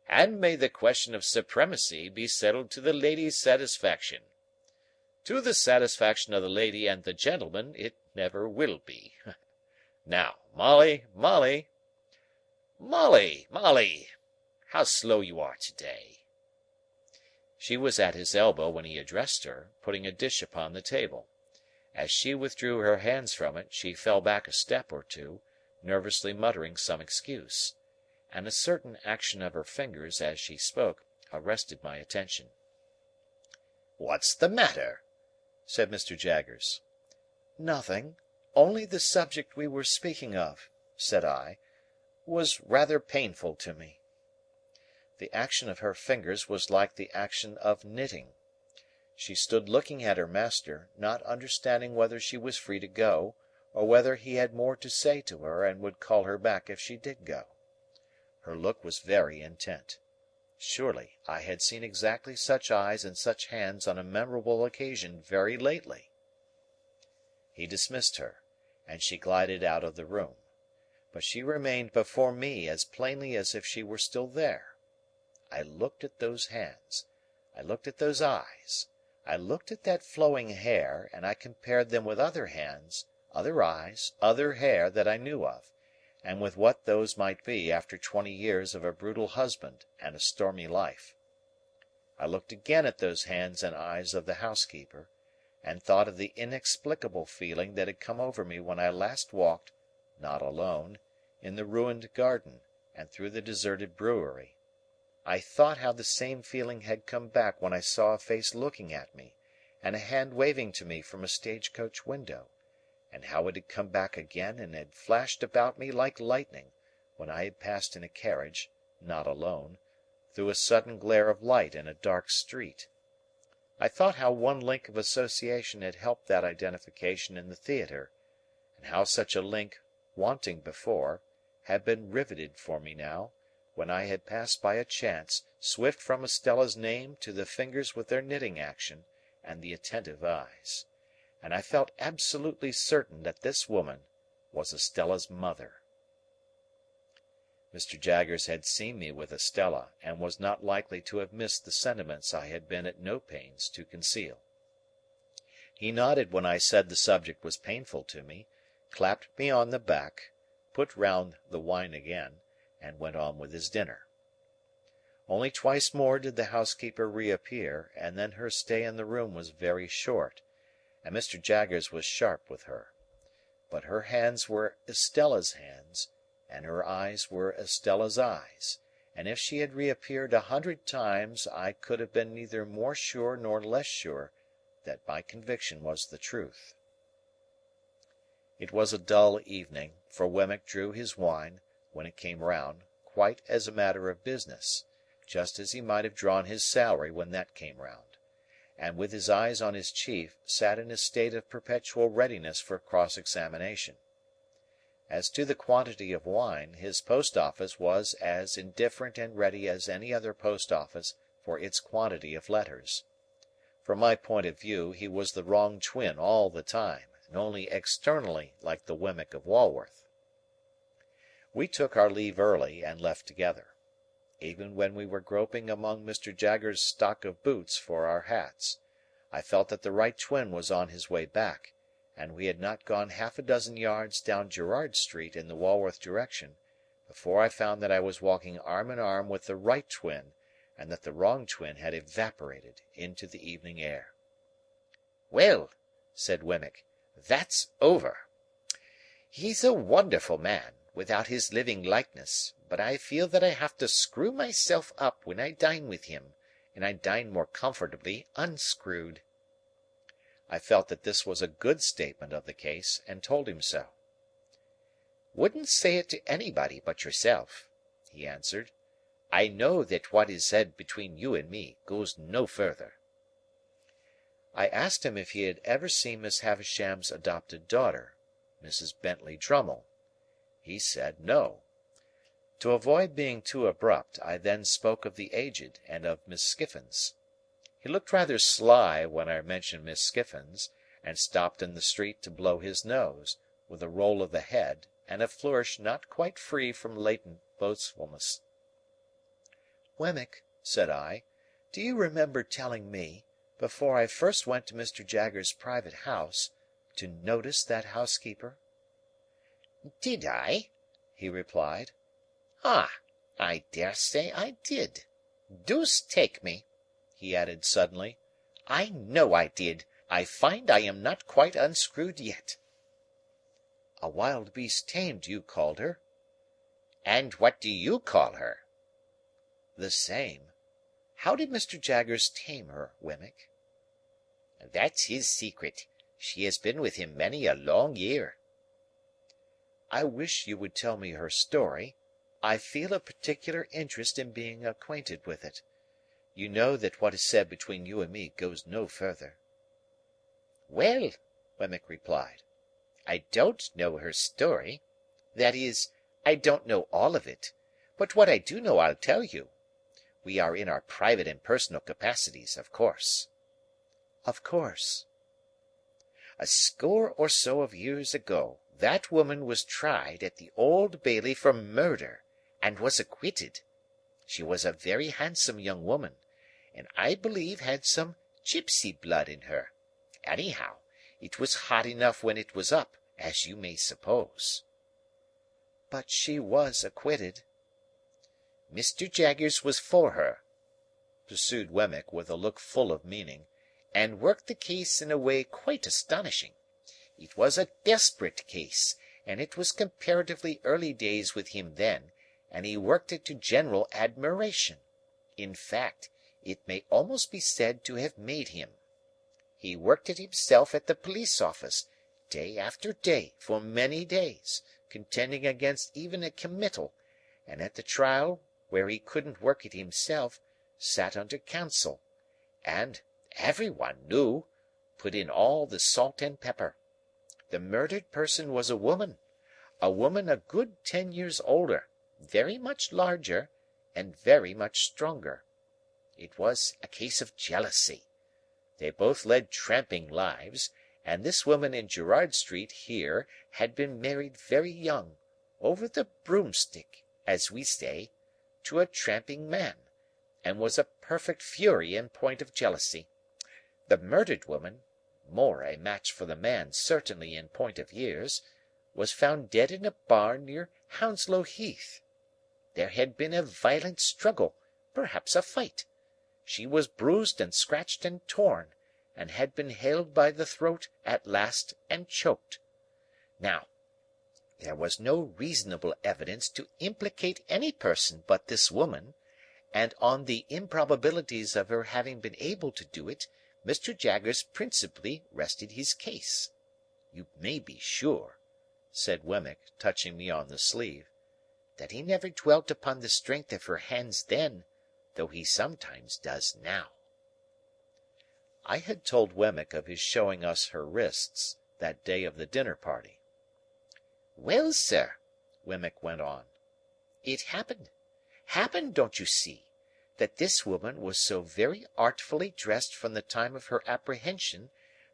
"and may the question of supremacy be settled to the lady's satisfaction. To the satisfaction of the lady and the gentleman it never will be. Now, Molly, Molly! Molly, Molly! How slow you are to-day!" She was at his elbow when he addressed her, putting a dish upon the table. As she withdrew her hands from it, she fell back a step or two, nervously muttering some excuse; and a certain action of her fingers as she spoke arrested my attention. "What's the matter?" said Mr. Jaggers. "Nothing. Only the subject we were speaking of," said I, "was rather painful to me." The action of her fingers was like the action of knitting. She stood looking at her master, not understanding whether she was free to go, or whether he had more to say to her and would call her back if she did go. Her look was very intent. Surely I had seen exactly such eyes and such hands on a memorable occasion very lately. He dismissed her, and she glided out of the room. But she remained before me as plainly as if she were still there. I looked at those hands, I looked at those eyes, I looked at that flowing hair, and I compared them with other hands, other eyes, other hair that I knew of, and with what those might be after 20 years of a brutal husband and a stormy life. I looked again at those hands and eyes of the housekeeper, and thought of the inexplicable feeling that had come over me when I last walked, not alone, in the ruined garden, and through the deserted brewery. I thought how the same feeling had come back when I saw a face looking at me, and a hand waving to me from a stage-coach window, and how it had come back again and had flashed about me like lightning, when I had passed in a carriage, not alone, through a sudden glare of light in a dark street. I thought how one link of association had helped that identification in the theatre, and how such a link, wanting before, had been riveted for me now, when I had passed by a chance, swift from Estella's name to the fingers with their knitting action, and the attentive eyes. And I felt absolutely certain that this woman was Estella's mother. Mr. Jaggers had seen me with Estella, and was not likely to have missed the sentiments I had been at no pains to conceal. He nodded when I said the subject was painful to me, clapped me on the back, put round the wine again, and went on with his dinner. Only twice more did the housekeeper reappear, and then her stay in the room was very short, and Mr. Jaggers was sharp with her. But her hands were Estella's hands, and her eyes were Estella's eyes, and if she had reappeared 100 times I could have been neither more sure nor less sure that my conviction was the truth. It was a dull evening, for Wemmick drew his wine, when it came round, quite as a matter of business, just as he might have drawn his salary when that came round, and with his eyes on his chief sat in a state of perpetual readiness for cross-examination. As to the quantity of wine, his post office was as indifferent and ready as any other post office for its quantity of letters. From my point of view, he was the wrong twin all the time, and only externally like the Wemmick of Walworth. We took our leave early, and left together. Even when we were groping among Mr. Jaggers's stock of boots for our hats, I felt that the right twin was on his way back, and we had not gone half a dozen yards down Gerrard Street in the Walworth direction, before I found that I was walking arm in arm with the right twin, and that the wrong twin had evaporated into the evening air. "Well," said Wemmick, "that's over. He's a wonderful man, without his living likeness, but I feel that I have to screw myself up when I dine with him, and I dine more comfortably unscrewed." I felt that this was a good statement of the case, and told him so. "Wouldn't say it to anybody but yourself," he answered. "I know that what is said between you and me goes no further." I asked him if he had ever seen Miss Havisham's adopted daughter, Mrs. Bentley Drummle. He said no. To avoid being too abrupt, I then spoke of the Aged and of Miss Skiffins. He looked rather sly when I mentioned Miss Skiffins, and stopped in the street to blow his nose, with a roll of the head, and a flourish not quite free from latent boastfulness. "Wemmick," said I, "do you remember telling me, before I first went to Mr. Jaggers's private house, to notice that housekeeper?" "Did I?" he replied. "Ah! I dare say I did. Deuce take me," he added suddenly, "I know I did. I find I am not quite unscrewed yet." "A wild beast tamed, you called her." "And what do you call her?" "The same. How did Mr. Jaggers tame her, Wemmick?" "That's his secret. She has been with him many a long year." "I wish you would tell me her story. I feel a particular interest in being acquainted with it. You know that what is said between you and me goes no further." "Well," Wemmick replied, "I don't know her story. That is, I don't know all of it. But what I do know I'll tell you. We are in our private and personal capacities, of course." "Of course." "A score or so of years ago, that woman was tried at the Old Bailey for murder, and was acquitted. She was a very handsome young woman, and I believe had some gipsy blood in her. Anyhow, it was hot enough when it was up, as you may suppose." "But she was acquitted." "Mr. Jaggers was for her," pursued Wemmick with a look full of meaning, "and worked the case in a way quite astonishing. It was a desperate case, and it was comparatively early days with him then, and he worked it to general admiration. In fact, it may almost be said to have made him. He worked it himself at the police office, day after day, for many days, contending against even a committal, and at the trial, where he couldn't work it himself, sat under counsel, and, every one knew, put in all the salt and pepper. The murdered person was a woman a good 10 years older, very much larger, and very much stronger. It was a case of jealousy. They both led tramping lives, and this woman in Gerrard Street here had been married very young, over the broomstick, as we say, to a tramping man, and was a perfect fury in point of jealousy. The murdered woman, more a match for the man certainly in point of years, was found dead in a barn near Hounslow Heath. There had been a violent struggle, perhaps a fight. She was bruised and scratched and torn, and had been held by the throat at last and choked. Now, there was no reasonable evidence to implicate any person but this woman, and on the improbabilities of her having been able to do it, Mr. Jaggers principally rested his case. You may be sure," said Wemmick, touching me on the sleeve, "that he never dwelt upon the strength of her hands then, though he sometimes does now." I had told Wemmick of his showing us her wrists, that day of the dinner party. "Well, sir," Wemmick went on, "it happened, don't you see, that this woman was so very artfully dressed from the time of her apprehension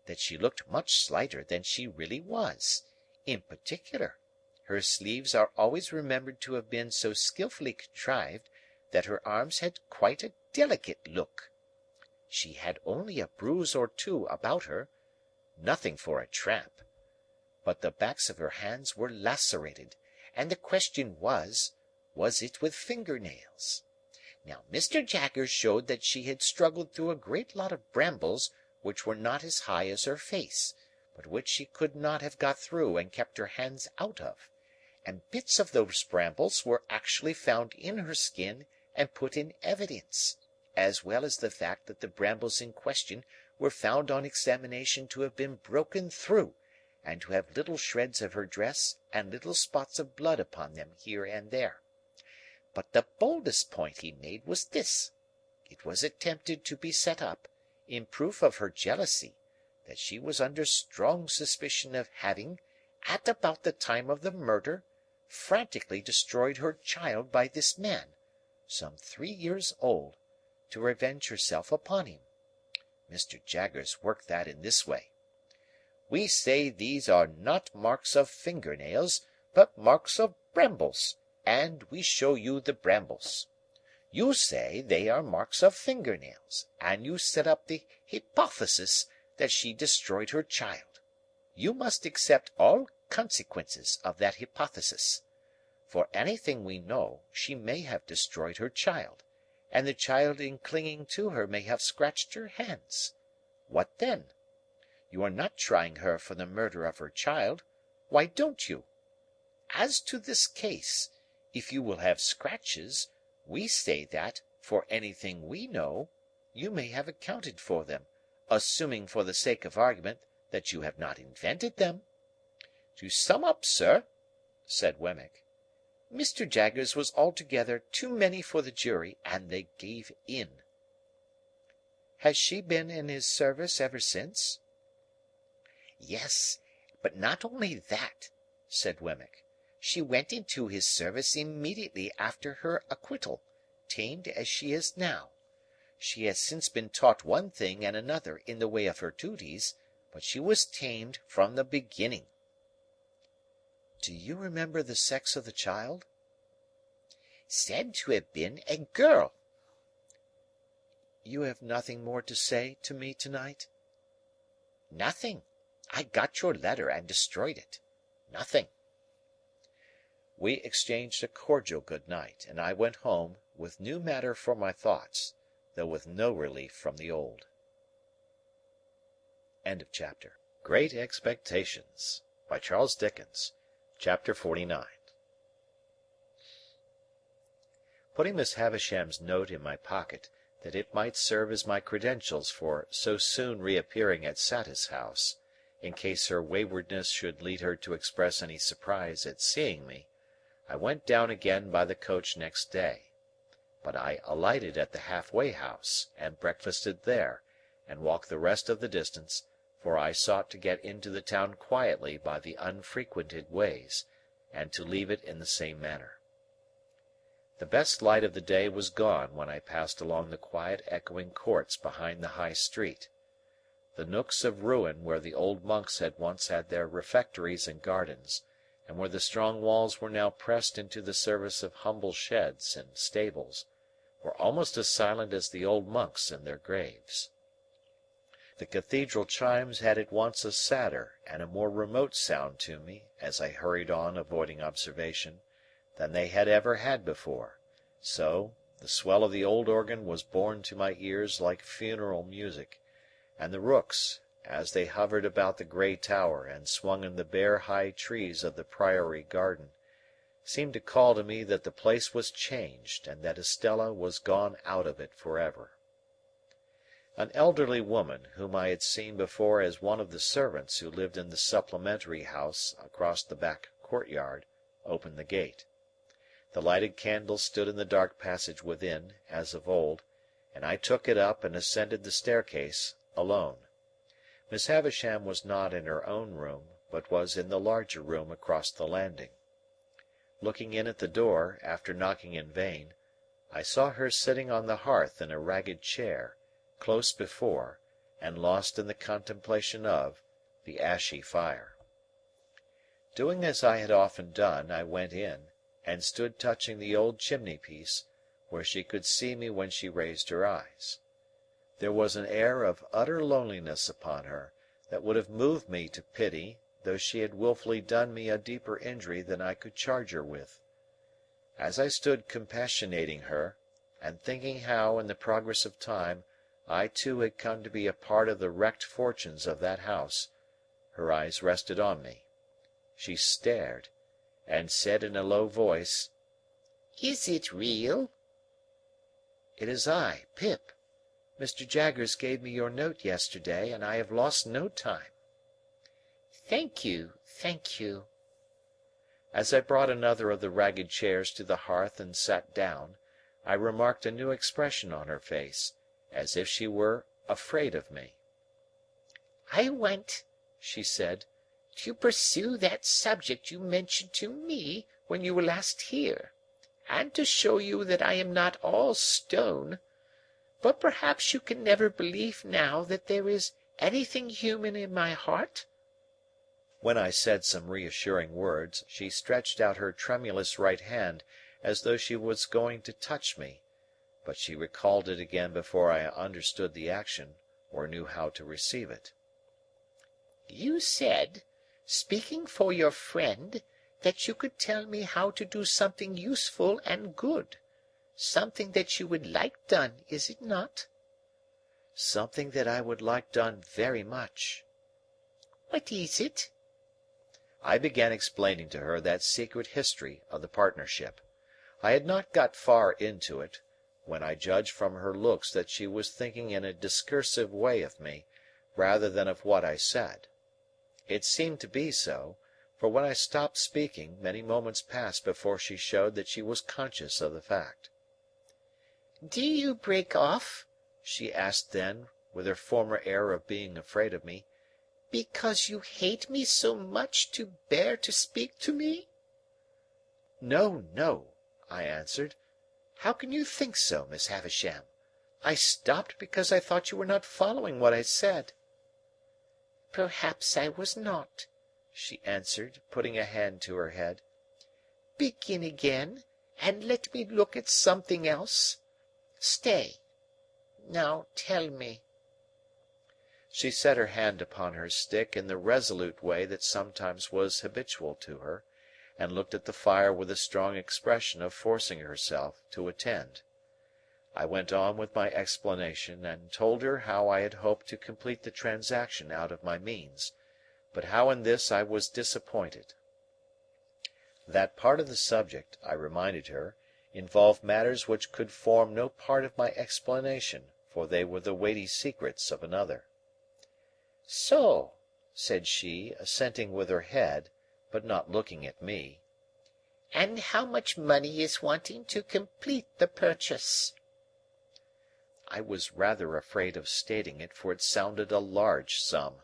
that she looked much slighter than she really was; in particular, her sleeves are always remembered to have been so skilfully contrived that her arms had quite a delicate look. She had only a bruise or two about her, nothing for a tramp, but the backs of her hands were lacerated, and the question was it with finger-nails? Now, Mr. Jaggers showed that she had struggled through a great lot of brambles which were not as high as her face, but which she could not have got through and kept her hands out of, and bits of those brambles were actually found in her skin and put in evidence, as well as the fact that the brambles in question were found on examination to have been broken through, and to have little shreds of her dress and little spots of blood upon them here and there. But the boldest point he made was this: it was attempted to be set up, in proof of her jealousy, that she was under strong suspicion of having, at about the time of the murder, frantically destroyed her child by this man, some 3 years old, to revenge herself upon him. Mr. Jaggers worked that in this way: "We say these are not marks of finger-nails, but marks of brambles, and we show you the brambles. You say they are marks of finger-nails, and you set up the hypothesis that she destroyed her child. You must accept all consequences of that hypothesis. For anything we know, she may have destroyed her child, and the child in clinging to her may have scratched her hands. What then? You are not trying her for the murder of her child. Why don't you? As to this case, if you will have scratches, we say that, for anything we know, you may have accounted for them, assuming for the sake of argument that you have not invented them. To sum up, sir," said Wemmick, "Mr. Jaggers was altogether too many for the jury, and they gave in." "Has she been in his service ever since?" "Yes, but not only that," said Wemmick. "She went into his service immediately after her acquittal, tamed as she is now. She has since been taught one thing and another in the way of her duties, but she was tamed from the beginning." "Do you remember the sex of the child?" "Said to have been a girl." "You have nothing more to say to me to-night?" "Nothing. I got your letter and destroyed it. Nothing." We exchanged a cordial good night, and I went home, with new matter for my thoughts, though with no relief from the old. Chapter Great Expectations by Charles Dickens. Chapter 49. Putting Miss Havisham's note in my pocket, that it might serve as my credentials for so soon reappearing at Satis House, in case her waywardness should lead her to express any surprise at seeing me, I went down again by the coach next day. But I alighted at the half-way house, and breakfasted there, and walked the rest of the distance, for I sought to get into the town quietly by the unfrequented ways, and to leave it in the same manner. The best light of the day was gone when I passed along the quiet echoing courts behind the High Street. The nooks of ruin where the old monks had once had their refectories and gardens, and where the strong walls were now pressed into the service of humble sheds and stables, were almost as silent as the old monks in their graves. The cathedral chimes had at once a sadder and a more remote sound to me, as I hurried on avoiding observation, than they had ever had before, so, the swell of the old organ was borne to my ears like funeral music, and the rooks, as they hovered about the grey tower and swung in the bare high trees of the priory garden, seemed to call to me that the place was changed, and that Estella was gone out of it for ever. An elderly woman, whom I had seen before as one of the servants who lived in the supplementary house across the back courtyard, opened the gate. The lighted candle stood in the dark passage within, as of old, and I took it up and ascended the staircase, alone. Miss Havisham was not in her own room, but was in the larger room across the landing. Looking in at the door, after knocking in vain, I saw her sitting on the hearth in a ragged chair, close before, and lost in the contemplation of, the ashy fire. Doing as I had often done, I went in, and stood touching the old chimney-piece, where she could see me when she raised her eyes. There was an air of utter loneliness upon her, that would have moved me to pity, though she had wilfully done me a deeper injury than I could charge her with. As I stood compassionating her, and thinking how, in the progress of time, I too had come to be a part of the wrecked fortunes of that house, her eyes rested on me. She stared, and said in a low voice, "Is it real?" "It is I, Pip. Mr. Jaggers gave me your note yesterday, and I have lost no time." "Thank you, thank you." As I brought another of the ragged chairs to the hearth and sat down, I remarked a new expression on her face, as if she were afraid of me. "I want," she said, "to pursue that subject you mentioned to me when you were last here, and to show you that I am not all stone. But perhaps you can never believe now that there is anything human in my heart?" When I said some reassuring words, she stretched out her tremulous right hand as though she was going to touch me, but she recalled it again before I understood the action, or knew how to receive it. "You said, speaking for your friend, that you could tell me how to do something useful and good. Something that you would like done, is it not?" "Something that I would like done very much." "What is it?" I began explaining to her that secret history of the partnership. I had not got far into it, when I judged from her looks that she was thinking in a discursive way of me, rather than of what I said. It seemed to be so, for when I stopped speaking, many moments passed before she showed that she was conscious of the fact. "Do you break off," she asked then, with her former air of being afraid of me, "because you hate me so much to bear to speak to me?" "No, no," I answered. "How can you think so, Miss Havisham? I stopped because I thought you were not following what I said." "Perhaps I was not," she answered, putting a hand to her head. "Begin again, and let me look at something else. Stay. Now tell me." She set her hand upon her stick in the resolute way that sometimes was habitual to her, and looked at the fire with a strong expression of forcing herself to attend. I went on with my explanation, and told her how I had hoped to complete the transaction out of my means, but how in this I was disappointed. That part of the subject, I reminded her, involved matters which could form no part of my explanation, for they were the weighty secrets of another. "So," said she, assenting with her head, but not looking at me. "And how much money is wanting to complete the purchase?" I was rather afraid of stating it, for it sounded a large sum.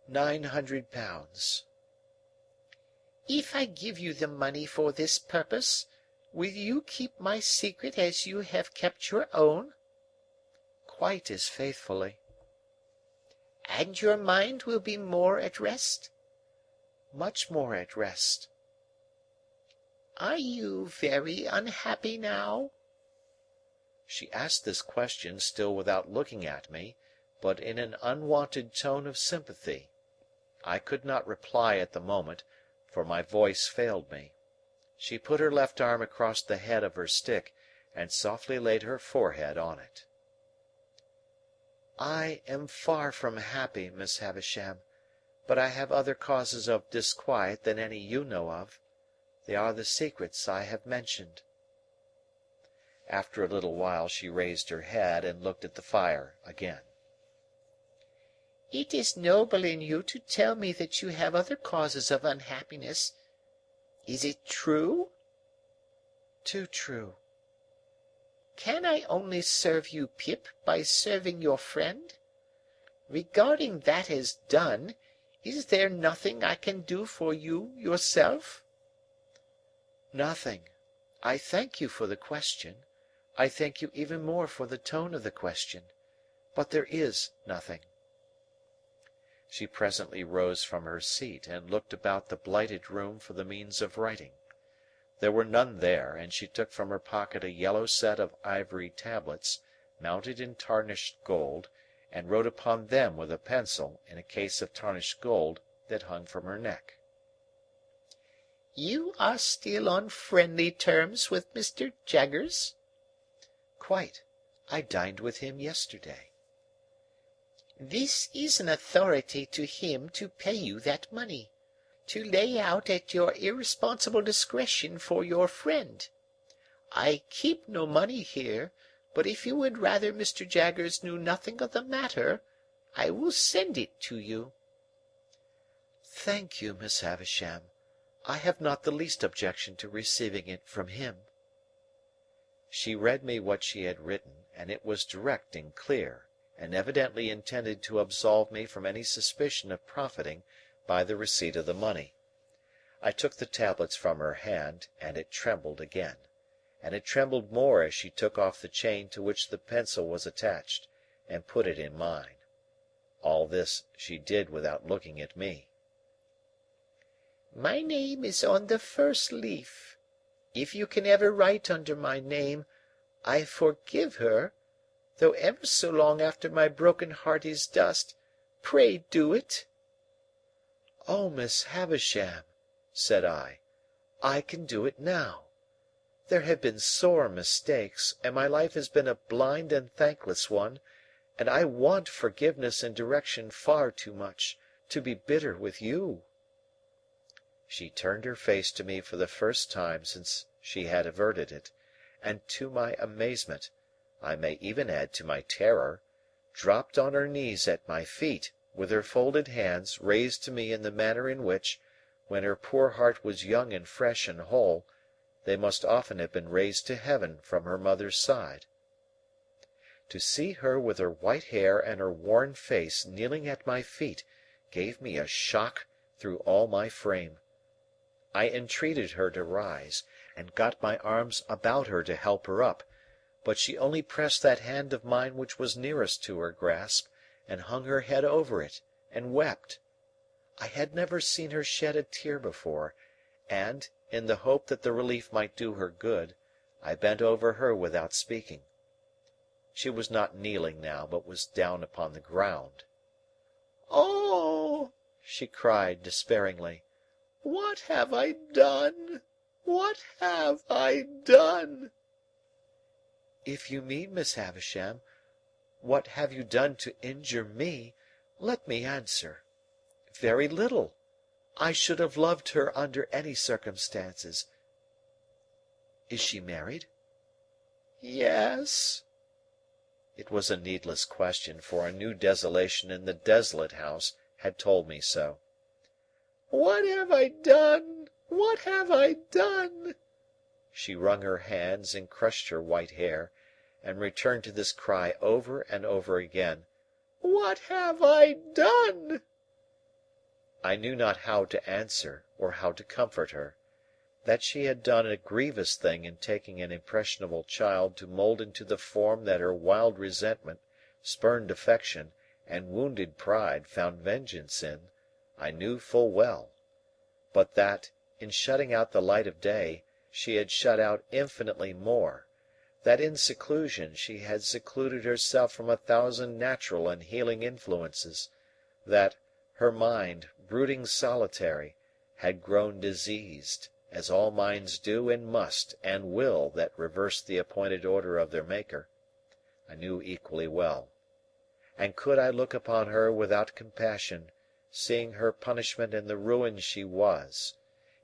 £900. "If I give you the money for this purpose, will you keep my secret as you have kept your own?" "Quite as faithfully." "And your mind will be more at rest?" "Much more at rest." "Are you very unhappy now?" She asked this question still without looking at me, but in an unwonted tone of sympathy. I could not reply at the moment, for my voice failed me. She put her left arm across the head of her stick, and softly laid her forehead on it. "I am far from happy, Miss Havisham, but I have other causes of disquiet than any you know of. They are the secrets I have mentioned." After a little while she raised her head and looked at the fire again. "It is noble in you to tell me that you have other causes of unhappiness. Is it true?" Too true. Can I only serve you, Pip, by serving your friend? Regarding that as done, is there nothing I can do for you yourself? Nothing. I thank you for the question. I thank you even more for the tone of the question. But there is nothing. She presently rose from her seat and looked about the blighted room for the means of writing. There were none there, and she took from her pocket a yellow set of ivory tablets, mounted in tarnished gold, and wrote upon them with a pencil in a case of tarnished gold that hung from her neck. You are still on friendly terms with Mr. Jaggers? Quite. I dined with him yesterday. This is an authority to him to pay you that money, to lay out at your irresponsible discretion for your friend. I keep no money here, but if you would rather Mr. Jaggers knew nothing of the matter, I will send it to you. Thank you, Miss Havisham. I have not the least objection to receiving it from him. She read me what she had written, and it was direct and clear, and evidently intended to absolve me from any suspicion of profiting by the receipt of the money. I took the tablets from her hand, and it trembled again. And it trembled more as she took off the chain to which the pencil was attached, and put it in mine. All this she did without looking at me. My name is on the first leaf. If you can ever write under my name, I forgive her, though ever so long after my broken heart is dust, pray do it. "Oh, Miss Havisham," said I can do it now. There have been sore mistakes, and my life has been a blind and thankless one, and I want forgiveness and direction far too much to be bitter with you." She turned her face to me for the first time since she had averted it, and to my amazement, I may even add to my terror, dropped on her knees at my feet, with her folded hands raised to me in the manner in which, when her poor heart was young and fresh and whole, they must often have been raised to heaven from her mother's side. To see her with her white hair and her worn face kneeling at my feet gave me a shock through all my frame. I entreated her to rise, and got my arms about her to help her up, but she only pressed that hand of mine which was nearest to her grasp, and hung her head over it, and wept. I had never seen her shed a tear before, and, in the hope that the relief might do her good, I bent over her without speaking. She was not kneeling now, but was down upon the ground. "Oh!" she cried, despairingly. "What have I done? What have I done?" "If you mean, Miss Havisham, what have you done to injure me, let me answer. Very little. I should have loved her under any circumstances. Is she married?" "Yes." It was a needless question, for a new desolation in the desolate house had told me so. "What have I done? What have I done?" She wrung her hands and crushed her white hair, and returned to this cry over and over again. "What have I done?" I knew not how to answer, or how to comfort her. That she had done a grievous thing in taking an impressionable child to mould into the form that her wild resentment, spurned affection, and wounded pride found vengeance in, I knew full well. But that, in shutting out the light of day, she had shut out infinitely more; that in seclusion she had secluded herself from a thousand natural and healing influences; that, her mind, brooding solitary, had grown diseased, as all minds do and must and will that reverse the appointed order of their Maker, I knew equally well. And could I look upon her without compassion, seeing her punishment in the ruin she was,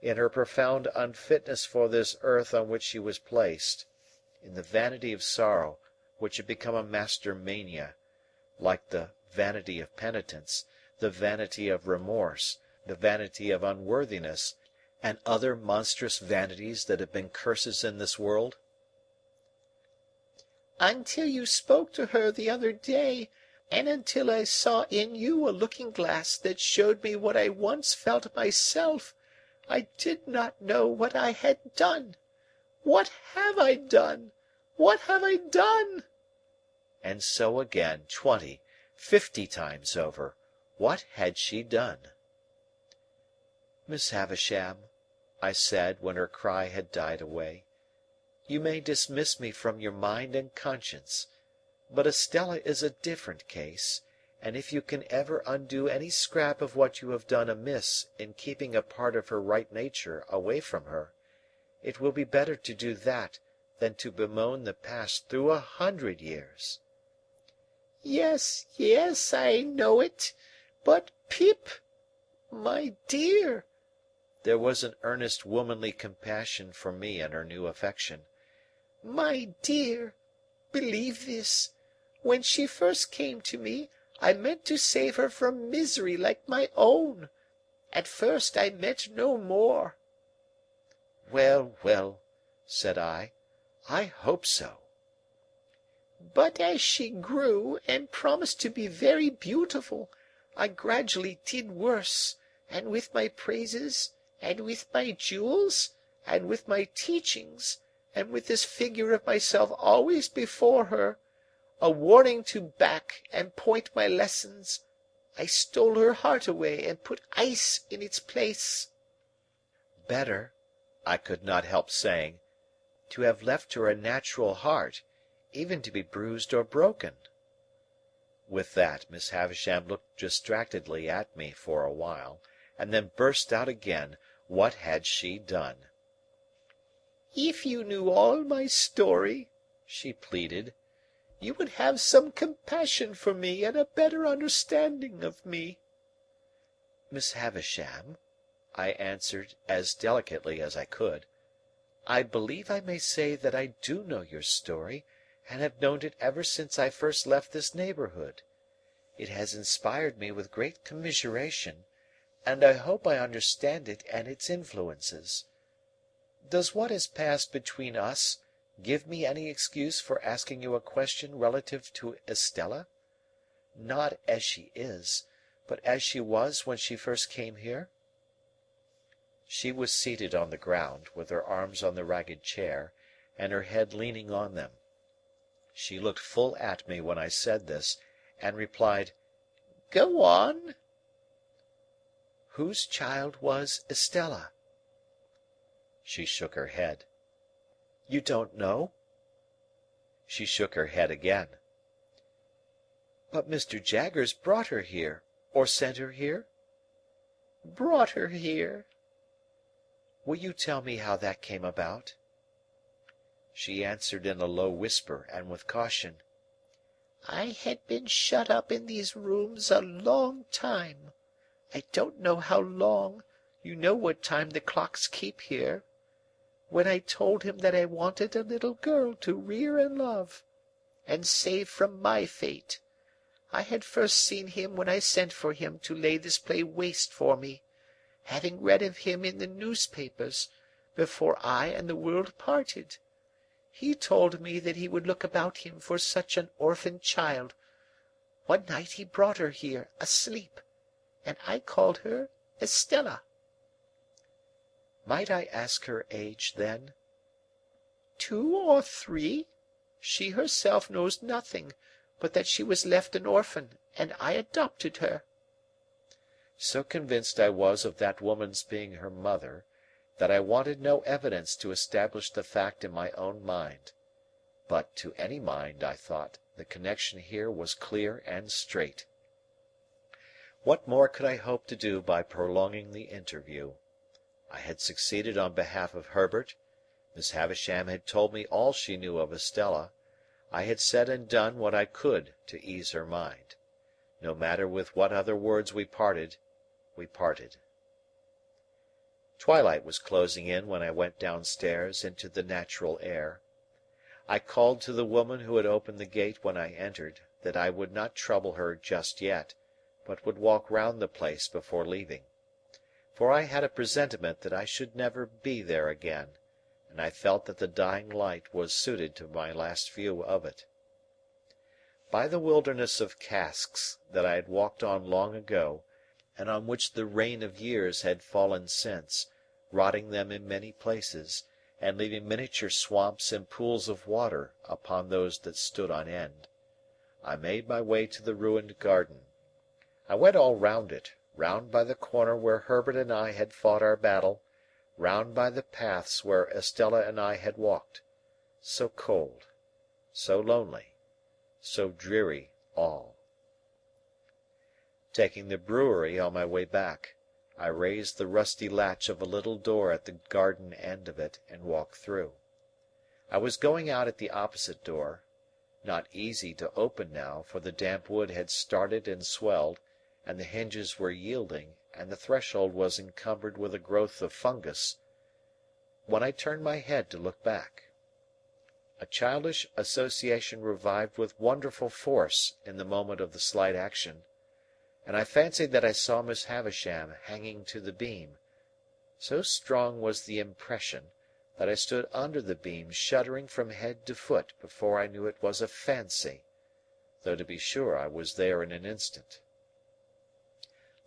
in her profound unfitness for this earth on which she was placed, in the vanity of sorrow which had become a master mania, like the vanity of penitence, the vanity of remorse, the vanity of unworthiness, and other monstrous vanities that have been curses in this world? Until you spoke to her the other day, and until I saw in you a looking-glass that showed me what I once felt myself, I did not know what I had done. What have I done? What have I done?" And so again, 20, 50 times over. What had she done? "Miss Havisham," I said, when her cry had died away, "you may dismiss me from your mind and conscience, but Estella is a different case, and if you can ever undo any scrap of what you have done amiss in keeping a part of her right nature away from her, it will be better to do that than to bemoan the past through 100 years." "Yes, yes, I know it. But, Pip, my dear—" There was an earnest womanly compassion for me in her new affection. "My dear, believe this. When she first came to me, I meant to save her from misery like my own. At first I meant no more." "Well, well," said I hope so." "But as she grew, and promised to be very beautiful, I gradually did worse, and with my praises, and with my jewels, and with my teachings, and with this figure of myself always before her, a warning to back and point my lessons, I stole her heart away and put ice in its place." "Better," I could not help saying, "to have left her a natural heart, even to be bruised or broken." With that, Miss Havisham looked distractedly at me for a while, and then burst out again. What had she done? "If you knew all my story," she pleaded, "you would have some compassion for me and a better understanding of me." "Miss Havisham," I answered as delicately as I could, "I believe I may say that I do know your story, and have known it ever since I first left this neighbourhood. It has inspired me with great commiseration, and I hope I understand it and its influences. Does what has passed between us give me any excuse for asking you a question relative to Estella? Not as she is, but as she was when she first came here?" She was seated on the ground, with her arms on the ragged chair, and her head leaning on them. She looked full at me when I said this, and replied, "Go on." "Whose child was Estella?" She shook her head. "You don't know?" She shook her head again. "But Mr. Jaggers brought her here, or sent her here?" "Brought her here." "Will you tell me how that came about?" She answered in a low whisper and with caution, "I had been shut up in these rooms a long time. I don't know how long; you know what time the clocks keep here. When I told him that I wanted a little girl to rear and love, and save from my fate. I had first seen him when I sent for him to lay this place waste for me, having read of him in the newspapers, before I and the world parted. He told me that he would look about him for such an orphan child. One night he brought her here, asleep, and I called her Estella." "Might I ask her age, then?" 2 or 3. She herself knows nothing, but that she was left an orphan, and I adopted her." So convinced I was of that woman's being her mother, that I wanted no evidence to establish the fact in my own mind. But to any mind, I thought, the connection here was clear and straight. What more could I hope to do by prolonging the interview? I had succeeded on behalf of Herbert. Miss Havisham had told me all she knew of Estella. I had said and done what I could to ease her mind. No matter with what other words we parted, we parted. Twilight was closing in when I went downstairs into the natural air. I called to the woman who had opened the gate when I entered, that I would not trouble her just yet, but would walk round the place before leaving. for I had a presentiment that I should never be there again, and I felt that the dying light was suited to my last view of it. By the wilderness of casks that I had walked on long ago, and on which the rain of years had fallen since, rotting them in many places, and leaving miniature swamps and pools of water upon those that stood on end, I made my way to the ruined garden. I went all round it, round by the corner where Herbert and I had fought our battle, round by the paths where Estella and I had walked. So cold, so lonely, so dreary all. Taking the brewery on my way back, I raised the rusty latch of a little door at the garden end of it and walked through. I was going out at the opposite door, not easy to open now, for the damp wood had started and swelled, and the hinges were yielding, and the threshold was encumbered with a growth of fungus, when I turned my head to look back. A childish association revived with wonderful force in the moment of the slight action, and I fancied that I saw Miss Havisham hanging to the beam. So strong was the impression, that I stood under the beam shuddering from head to foot before I knew it was a fancy, though to be sure I was there in an instant.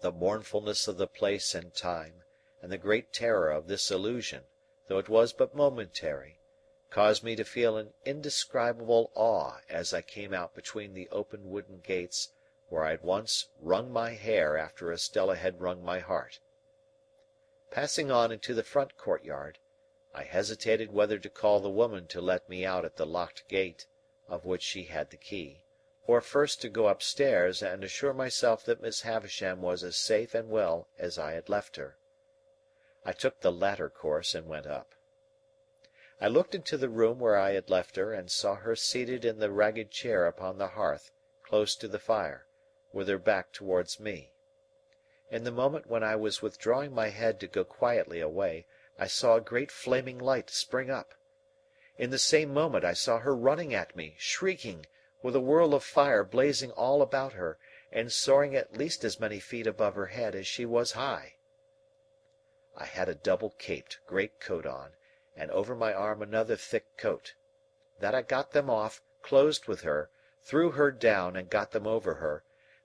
The mournfulness of the place and time, and the great terror of this illusion, though it was but momentary, caused me to feel an indescribable awe as I came out between the open wooden gates where I had once wrung my hair after Estella had wrung my heart. Passing on into the front courtyard, I hesitated whether to call the woman to let me out at the locked gate, of which she had the key, or first to go upstairs and assure myself that Miss Havisham was as safe and well as I had left her. I took the latter course and went up. I looked into the room where I had left her, and saw her seated in the ragged chair upon the hearth, close to the fire, with her back towards me. In the moment when I was withdrawing my head to go quietly away, I saw a great flaming light spring up. In the same moment I saw her running at me, shrieking, with a whirl of fire blazing all about her, and soaring at least as many feet above her head as she was high. I had a double-caped great coat on, and over my arm another thick coat. That I got them off, closed with her, threw her down and got them over her,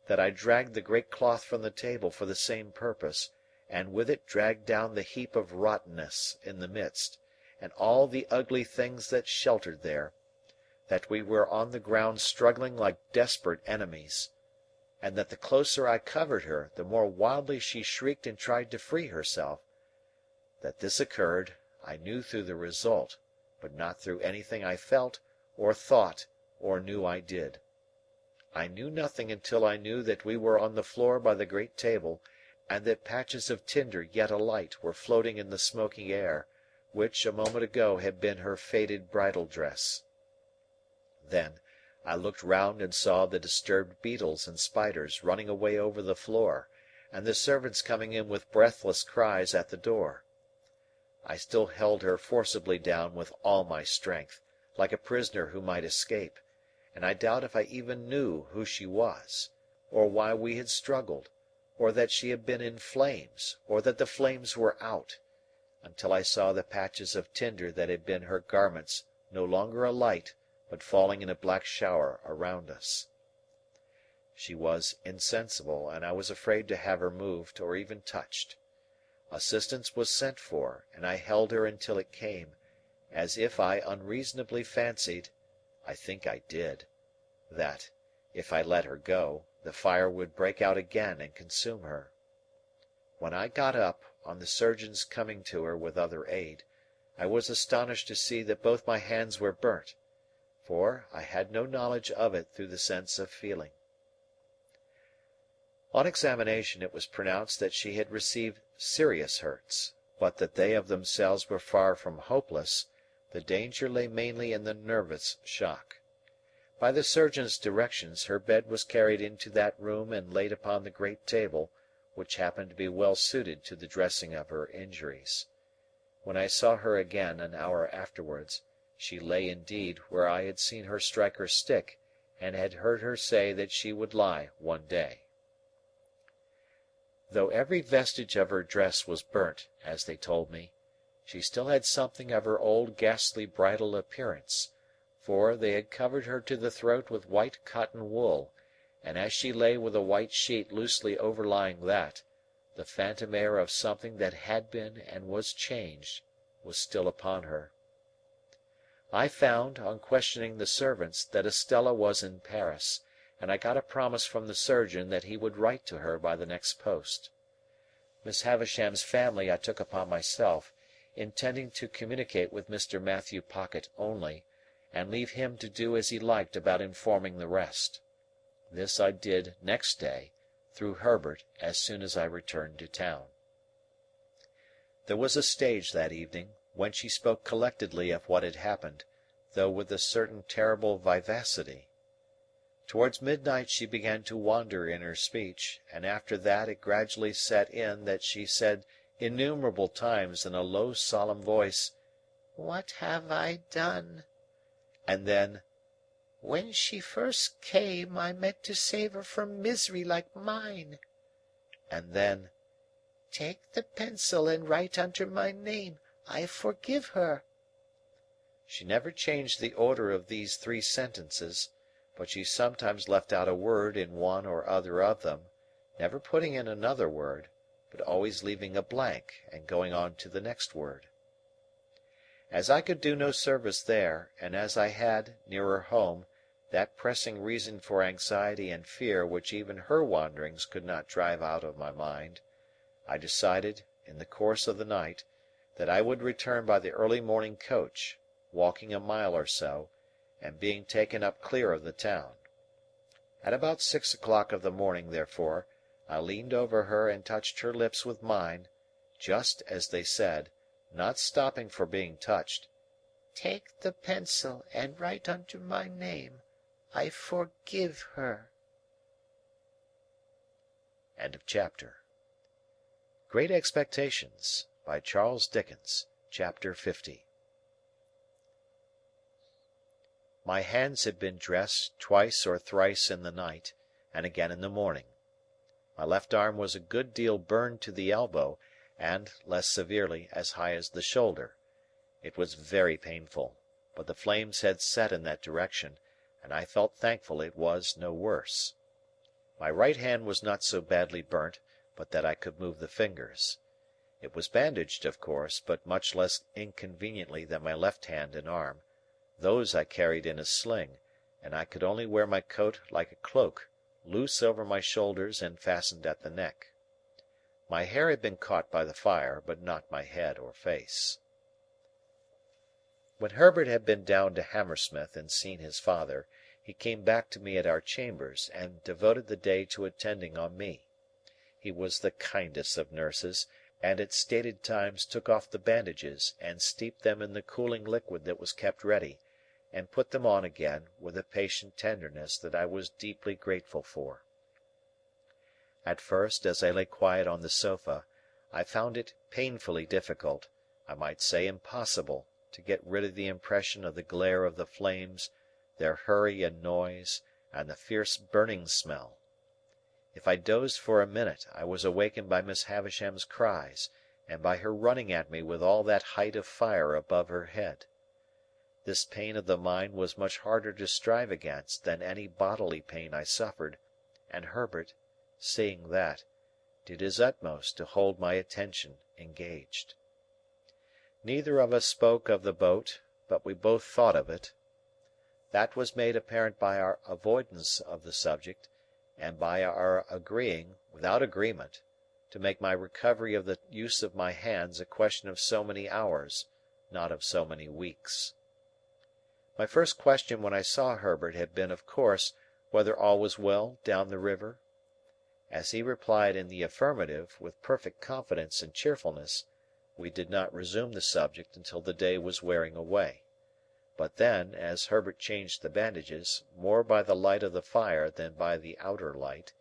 that I dragged the great cloth from the table for the same purpose, and with it dragged down the heap of rottenness in the midst, and all the ugly things that sheltered there, that we were on the ground struggling like desperate enemies, and that the closer I covered her, the more wildly she shrieked and tried to free herself. That this occurred, I knew through the result, but not through anything I felt, or thought, or knew I did. I knew nothing until I knew that we were on the floor by the great table, and that patches of tinder yet alight were floating in the smoky air, which, a moment ago, had been her faded bridal dress. Then, I looked round and saw the disturbed beetles and spiders running away over the floor, and the servants coming in with breathless cries at the door. I still held her forcibly down with all my strength, like a prisoner who might escape, and I doubt if I even knew who she was, or why we had struggled, or that she had been in flames, or that the flames were out, until I saw the patches of tinder that had been her garments no longer alight, but falling in a black shower around us. She was insensible, and I was afraid to have her moved, or even touched. Assistance was sent for, and I held her until it came, as if I unreasonably fancied, I think I did, that, if I let her go, the fire would break out again and consume her. When I got up, on the surgeon's coming to her with other aid, I was astonished to see that both my hands were burnt, for I had no knowledge of it through the sense of feeling. On examination it was pronounced that she had received serious hurts, but that they of themselves were far from hopeless. The danger lay mainly in the nervous shock. By the surgeon's directions her bed was carried into that room and laid upon the great table, which happened to be well suited to the dressing of her injuries. When I saw her again an hour afterwards, she lay indeed where I had seen her strike her stick, and had heard her say that she would lie one day. Though every vestige of her dress was burnt, as they told me, she still had something of her old ghastly bridal appearance, for they had covered her to the throat with white cotton wool, and as she lay with a white sheet loosely overlying that, the phantom air of something that had been and was changed was still upon her. I found, on questioning the servants, that Estella was in Paris, and I got a promise from the surgeon that he would write to her by the next post. Miss Havisham's family I took upon myself, intending to communicate with Mr. Matthew Pocket only, and leave him to do as he liked about informing the rest. This I did next day, through Herbert, as soon as I returned to town. There was a stage that evening, when she spoke collectedly of what had happened, though with a certain terrible vivacity. Towards midnight she began to wander in her speech, and after that it gradually set in that she said innumerable times in a low solemn voice, "What have I done?" And then, "When she first came, I meant to save her from misery like mine." And then, "Take the pencil and write under my name, I forgive her." She never changed the order of these 3 sentences, but she sometimes left out a word in one or other of them, never putting in another word, but always leaving a blank and going on to the next word. As I could do no service there, and as I had, nearer home, that pressing reason for anxiety and fear which even her wanderings could not drive out of my mind, I decided, in the course of the night, that I would return by the early morning coach, walking a mile or so, and being taken up clear of the town. At about 6 o'clock of the morning, therefore, I leaned over her and touched her lips with mine, just as they said, not stopping for being touched, "Take the pencil and write under my name, I forgive her." End of chapter. Great Expectations, by Charles Dickens. Chapter 50. My hands had been dressed twice or thrice in the night, and again in the morning. My left arm was a good deal burned to the elbow, and, less severely, as high as the shoulder. It was very painful, but the flames had set in that direction, and I felt thankful it was no worse. My right hand was not so badly burnt, but that I could move the fingers. It was bandaged, of course, but much less inconveniently than my left hand and arm. Those I carried in a sling, and I could only wear my coat like a cloak, loose over my shoulders and fastened at the neck. My hair had been caught by the fire, but not my head or face. When Herbert had been down to Hammersmith and seen his father, he came back to me at our chambers, and devoted the day to attending on me. He was the kindest of nurses, and at stated times took off the bandages, and steeped them in the cooling liquid that was kept ready, and put them on again, with a patient tenderness that I was deeply grateful for. At first, as I lay quiet on the sofa, I found it painfully difficult, I might say impossible, to get rid of the impression of the glare of the flames, their hurry and noise, and the fierce burning smell. If I dozed for a minute, I was awakened by Miss Havisham's cries, and by her running at me with all that height of fire above her head. This pain of the mind was much harder to strive against than any bodily pain I suffered, and Herbert, seeing that, did his utmost to hold my attention engaged. Neither of us spoke of the boat, but we both thought of it. That was made apparent by our avoidance of the subject, and by our agreeing, without agreement, to make my recovery of the use of my hands a question of so many hours, not of so many weeks. My first question when I saw Herbert had been, of course, whether all was well down the river. As he replied in the affirmative, with perfect confidence and cheerfulness, we did not resume the subject until the day was wearing away. But then, as Herbert changed the bandages, more by the light of the fire than by the outer light,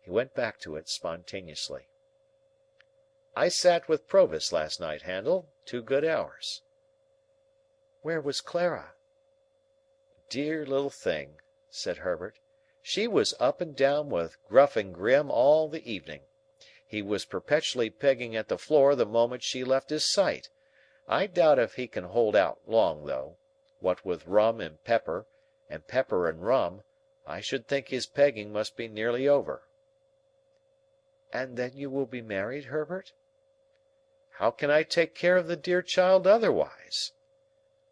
he went back to it spontaneously. "I sat with Provis last night, Handel, 2 good hours." "Where was Clara?" "Dear little thing," said Herbert. "She was up and down with Gruff and Grim all the evening. he was perpetually pegging at the floor the moment she left his sight. I doubt if he can hold out long, though. What with rum and pepper and rum, I should think his pegging must be nearly over." "And then you will be married, Herbert?" "How can I take care of the dear child otherwise?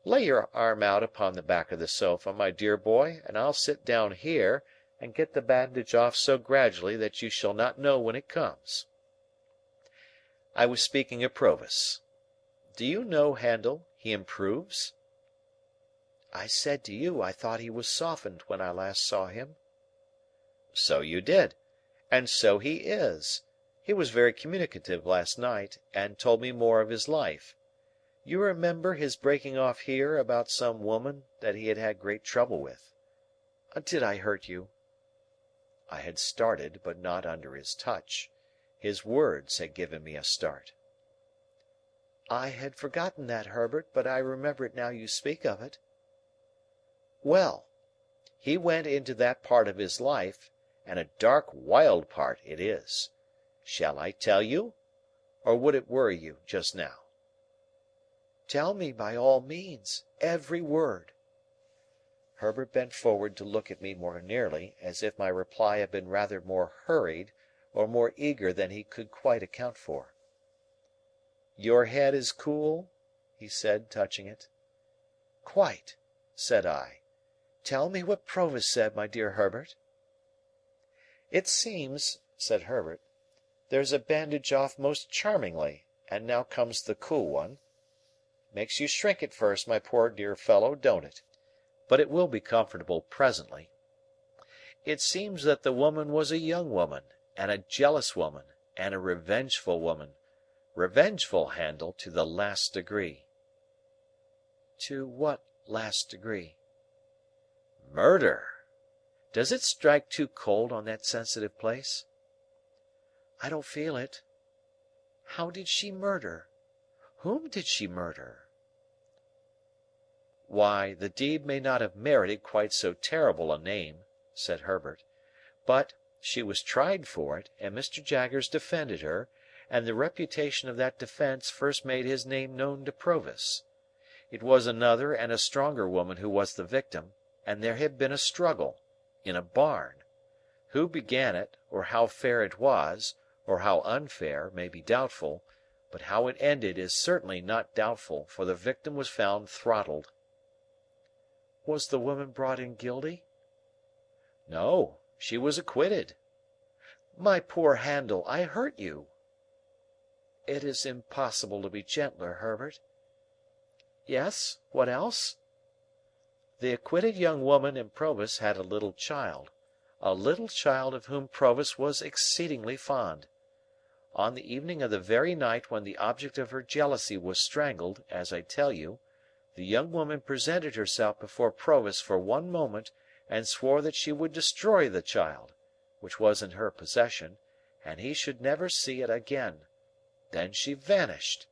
Lay your arm out upon the back of the sofa, my dear boy, and I'll sit down here, and get the bandage off so gradually that you shall not know when it comes. I was speaking of Provis. Do you know, Handel, he improves?" "I said to you I thought he was softened when I last saw him." "So you did, and so he is. He was very communicative last night, and told me more of his life. You remember his breaking off here about some woman that he had had great trouble with. Did I hurt you?" I had started, but not under his touch. His words had given me a start. "I had forgotten that, Herbert, but I remember it now you speak of it." Well, he went into that part of his life, and a dark, wild part it is. Shall I tell you? Or would it worry you just now? "Tell me by all means. Every word." Herbert bent forward to look at me more nearly, as if my reply had been rather more hurried or more eager than he could quite account for. "Your head is cool?" he said, touching it. "Quite," said I. "Tell me what Provis said, my dear Herbert." "It seems," said Herbert, "there's a bandage off most charmingly, and now comes the cool one. Makes you shrink at first, my poor dear fellow, don't it? But it will be comfortable presently. It seems that the woman was a young woman, and a jealous woman, and a revengeful woman. Revengeful, Handel, to the last degree." "To what last degree?" "Murder. Does it strike too cold on that sensitive place?" "I don't feel it. How did she murder? Whom did she murder?" "Why, the deed may not have merited quite so terrible a name," said Herbert, "but she was tried for it, and Mr. Jaggers defended her, and the reputation of that defence first made his name known to Provis. It was another and a stronger woman who was the victim, and there had been a struggle in a barn. Who began it, or how fair it was, or how unfair, may be doubtful, but how it ended is certainly not doubtful, for the victim was found throttled." "Was the woman brought in guilty?" "No, she was acquitted." "My poor Handel, I hurt you." "It is impossible to be gentler, Herbert." "Yes, what else?" "The acquitted young woman and Provis had a little child of whom Provis was exceedingly fond. On the evening of the very night when the object of her jealousy was strangled, as I tell you, the young woman presented herself before Provis for one moment and swore that she would destroy the child, which was in her possession, and he should never see it again. Then she vanished.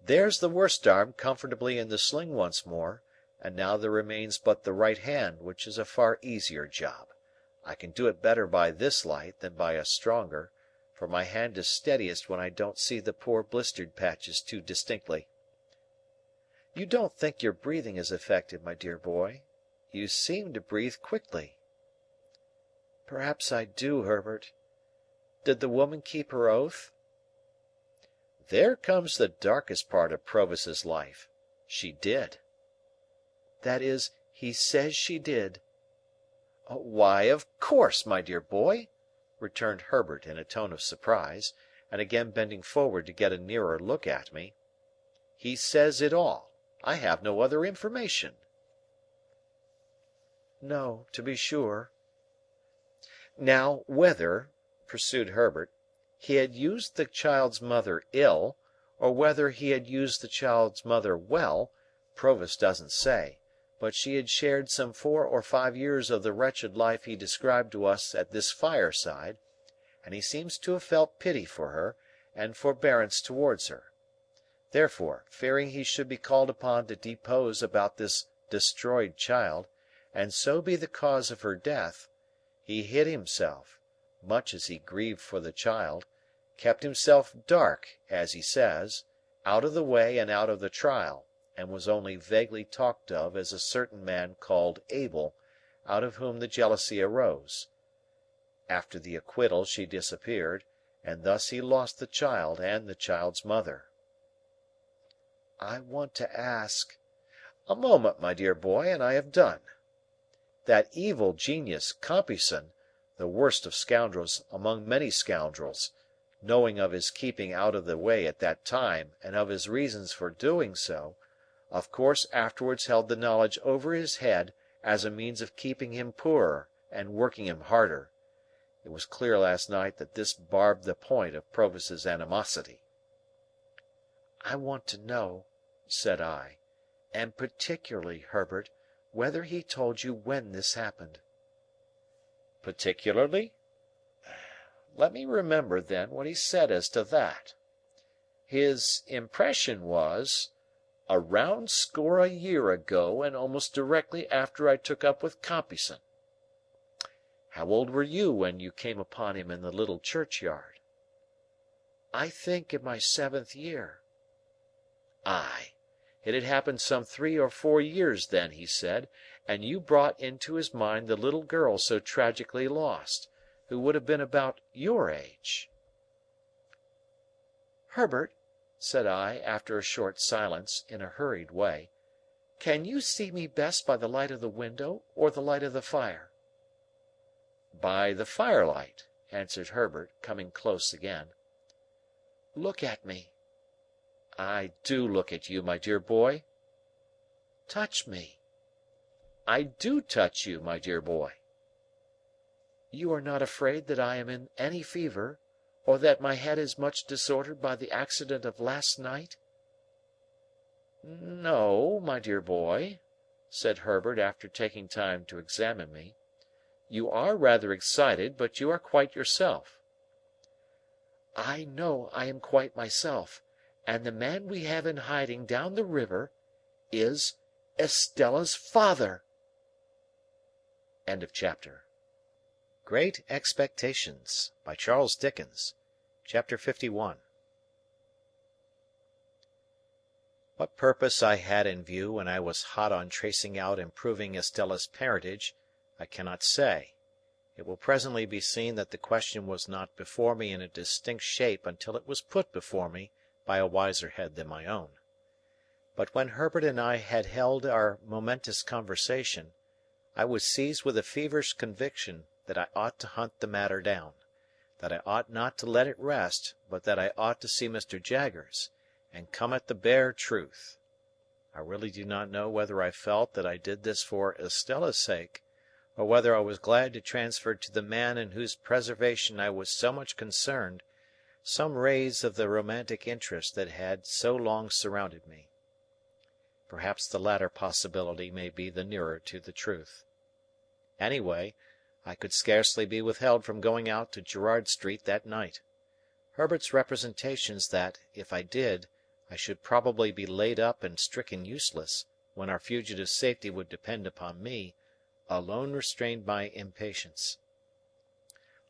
There's the worst arm comfortably in the sling once more, and now there remains but the right hand, which is a far easier job. I can do it better by this light than by a stronger, for my hand is steadiest when I don't see the poor blistered patches too distinctly. You don't think your breathing is affected, my dear boy? You seem to breathe quickly." "Perhaps I do, Herbert. Did the woman keep her oath?" "There comes the darkest part of Provis's life. She did." "That is, he says she did." "Why, of course, my dear boy," returned Herbert in a tone of surprise, and again bending forward to get a nearer look at me. "He says it all. I have no other information." "No, to be sure." "Now, whether," pursued Herbert, "he had used the child's mother ill, or whether he had used the child's mother well, Provis doesn't say, but she had shared some 4 or 5 years of the wretched life he described to us at this fireside, and he seems to have felt pity for her, and forbearance towards her. Therefore, fearing he should be called upon to depose about this destroyed child, and so be the cause of her death, he hid himself, much as he grieved for the child, kept himself dark, as he says, out of the way and out of the trial, and was only vaguely talked of as a certain man called Abel, out of whom the jealousy arose. After the acquittal she disappeared, and thus he lost the child and the child's mother. I want to ask— A moment, my dear boy, and I have done. That evil genius, Compeyson, the worst of scoundrels among many scoundrels, knowing of his keeping out of the way at that time and of his reasons for doing so, of course afterwards held the knowledge over his head as a means of keeping him poorer and working him harder. It was clear last night that this barbed the point of Provis's animosity. "I want to know," said I, "and particularly, Herbert, whether he told you when this happened." "Particularly? Let me remember, then, what he said as to that. His impression was, a round score a year ago and almost directly after I took up with Compeyson. How old were you when you came upon him in the little churchyard?" "I think in my 7th year." "Ay. It had happened some 3 or 4 years then, he said, and you brought into his mind the little girl so tragically lost, who would have been about your age." "Herbert," said I, after a short silence, in a hurried way, "can you see me best by the light of the window or the light of the fire?" "By the firelight," answered Herbert, coming close again. "Look at me." "I do look at you, my dear boy." "Touch me." "I do touch you, my dear boy." "You are not afraid that I am in any fever, or that my head is much disordered by the accident of last night?" "No, my dear boy," said Herbert, after taking time to examine me. "You are rather excited, but you are quite yourself." "I know I am quite myself, and the man we have in hiding down the river is Estella's father." Chapter Great Expectations by Charles Dickens. Chapter 51. What purpose I had in view when I was hot on tracing out and proving Estella's parentage, I cannot say. It will presently be seen that the question was not before me in a distinct shape until it was put before me by a wiser head than my own. But when Herbert and I had held our momentous conversation, I was seized with a feverish conviction that I ought to hunt the matter down, that I ought not to let it rest, but that I ought to see Mr. Jaggers, and come at the bare truth. I really do not know whether I felt that I did this for Estella's sake, or whether I was glad to transfer to the man in whose preservation I was so much concerned some rays of the romantic interest that had so long surrounded me. Perhaps the latter possibility may be the nearer to the truth. Anyway, I could scarcely be withheld from going out to Gerrard Street that night. Herbert's representations that, if I did, I should probably be laid up and stricken useless, when our fugitive's safety would depend upon me, alone restrained my impatience.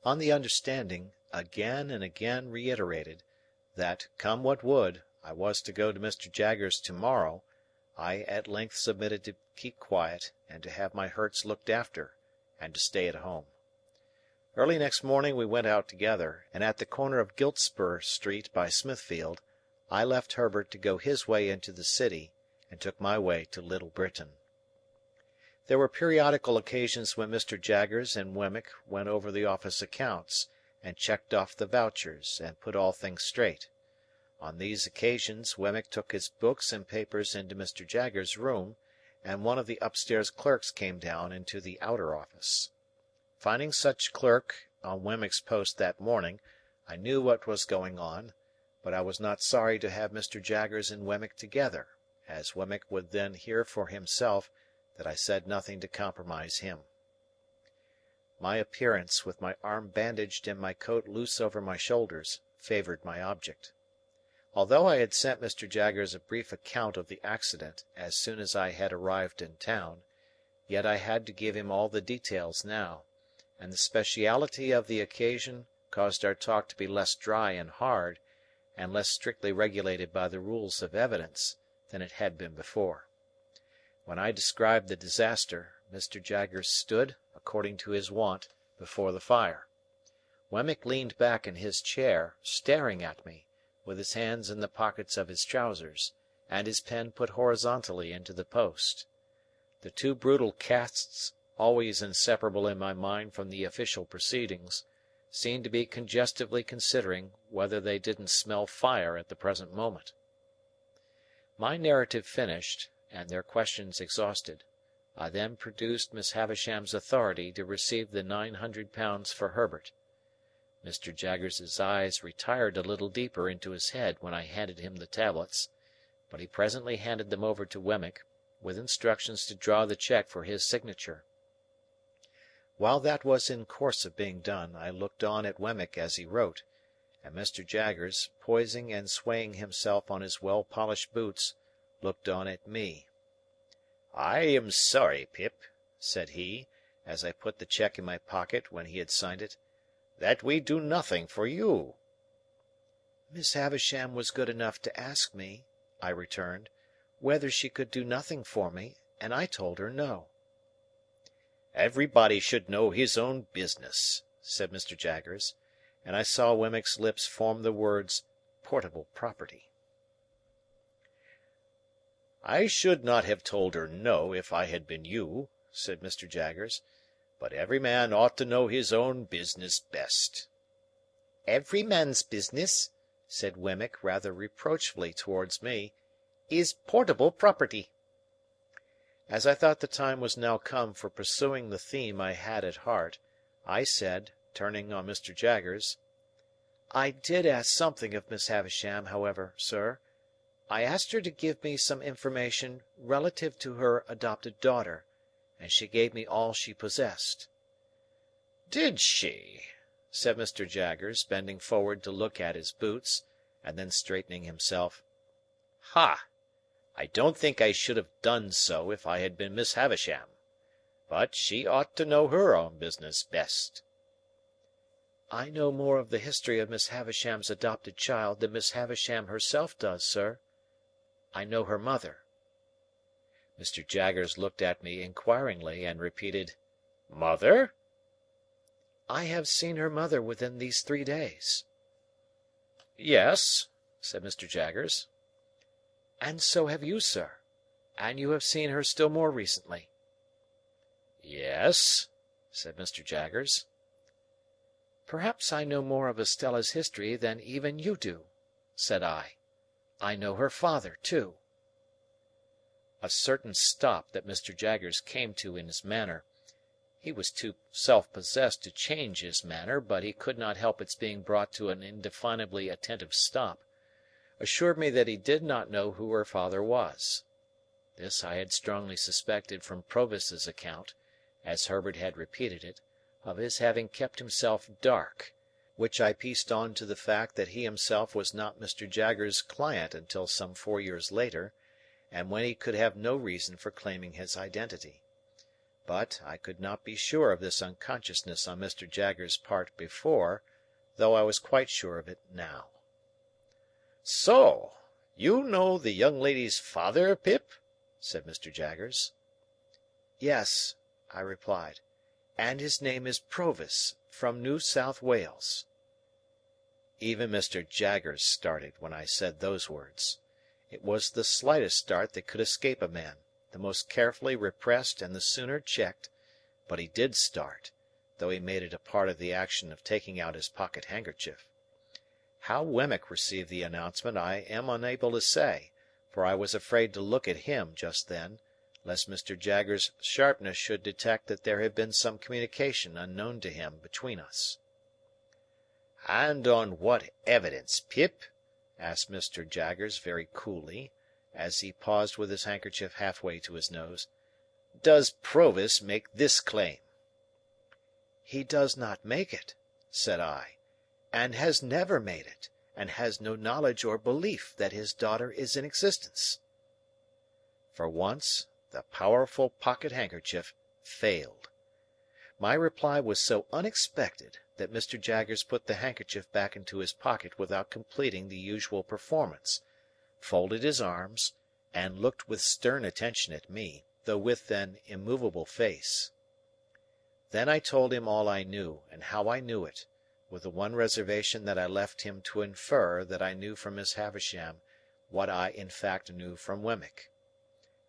On the understanding, again and again reiterated, that, come what would, I was to go to Mr. Jaggers to-morrow, I at length submitted to keep quiet, and to have my hurts looked after, and to stay at home. Early next morning we went out together, and at the corner of Giltspur Street by Smithfield, I left Herbert to go his way into the city, and took my way to Little Britain. There were periodical occasions when Mr. Jaggers and Wemmick went over the office accounts, and checked off the vouchers, and put all things straight. On these occasions Wemmick took his books and papers into Mr. Jaggers' room, and one of the upstairs clerks came down into the outer office. Finding such clerk on Wemmick's post that morning, I knew what was going on, but I was not sorry to have Mr. Jaggers and Wemmick together, as Wemmick would then hear for himself that I said nothing to compromise him. My appearance, with my arm bandaged and my coat loose over my shoulders, favoured my object. Although I had sent Mr. Jaggers a brief account of the accident as soon as I had arrived in town, yet I had to give him all the details now, and the speciality of the occasion caused our talk to be less dry and hard, and less strictly regulated by the rules of evidence, than it had been before. When I described the disaster, Mr. Jaggers stood, according to his wont, before the fire. Wemmick leaned back in his chair, staring at me, with his hands in the pockets of his trousers, and his pen put horizontally into the post. The two brutal casts, always inseparable in my mind from the official proceedings, seemed to be congestively considering whether they didn't smell fire at the present moment. My narrative finished, and their questions exhausted, I then produced Miss Havisham's authority to receive the £900 for Herbert. Mr. Jaggers's eyes retired a little deeper into his head when I handed him the tablets, but he presently handed them over to Wemmick, with instructions to draw the cheque for his signature. While that was in course of being done, I looked on at Wemmick as he wrote, and Mr. Jaggers, poising and swaying himself on his well-polished boots, looked on at me. "I am sorry, Pip," said he, as I put the cheque in my pocket when he had signed it, "that we do nothing for you." "Miss Havisham was good enough to ask me," I returned, "whether she could do nothing for me, and I told her no." "Everybody should know his own business," said Mr. Jaggers, and I saw Wemmick's lips form the words "portable property." "I should not have told her no, if I had been you," said Mr. Jaggers, "but every man ought to know his own business best." "Every man's business," said Wemmick rather reproachfully towards me, "is portable property." As I thought the time was now come for pursuing the theme I had at heart, I said, turning on Mr. Jaggers, "I did ask something of Miss Havisham, however, sir. I asked her to give me some information relative to her adopted daughter, and she gave me all she possessed." "Did she?" said Mr. Jaggers, bending forward to look at his boots, and then straightening himself. "Ha! I don't think I should have done so if I had been Miss Havisham. But she ought to know her own business best." "I know more of the history of Miss Havisham's adopted child than Miss Havisham herself does, sir. I know her mother." Mr. Jaggers looked at me inquiringly, and repeated, "Mother?" "I have seen her mother within these 3 days." "Yes," said Mr. Jaggers. "And so have you, sir. And you have seen her still more recently." "Yes," said Mr. Jaggers. "Perhaps I know more of Estella's history than even you do," said I. "I know her father, too." A certain stop that Mr. Jaggers came to in his manner—he was too self-possessed to change his manner, but he could not help its being brought to an indefinably attentive stop—assured me that he did not know who her father was. This I had strongly suspected from Provis's account, as Herbert had repeated it, of his having kept himself dark, which I pieced on to the fact that he himself was not Mr. Jaggers's client until some 4 years later, and when he could have no reason for claiming his identity. But, I could not be sure of this unconsciousness on Mr. Jaggers's part before, though I was quite sure of it now. "So, you know the young lady's father, Pip?" said Mr. Jaggers. "Yes," I replied, "and his name is Provis, from New South Wales." Even Mr. Jaggers started when I said those words. It was the slightest start that could escape a man, the most carefully repressed and the sooner checked, but he did start, though he made it a part of the action of taking out his pocket-handkerchief. How Wemmick received the announcement I am unable to say, for I was afraid to look at him just then, lest Mr. Jaggers's sharpness should detect that there had been some communication unknown to him between us. "And on what evidence, Pip?" asked Mr. Jaggers very coolly, as he paused with his handkerchief halfway to his nose, "does Provis make this claim?" "He does not make it," said I, "and has never made it, and has no knowledge or belief that his daughter is in existence." For once, the powerful pocket-handkerchief failed. My reply was so unexpected that Mr. Jaggers put the handkerchief back into his pocket without completing the usual performance, folded his arms, and looked with stern attention at me, though with an immovable face. Then I told him all I knew, and how I knew it, with the one reservation that I left him to infer that I knew from Miss Havisham what I in fact knew from Wemmick.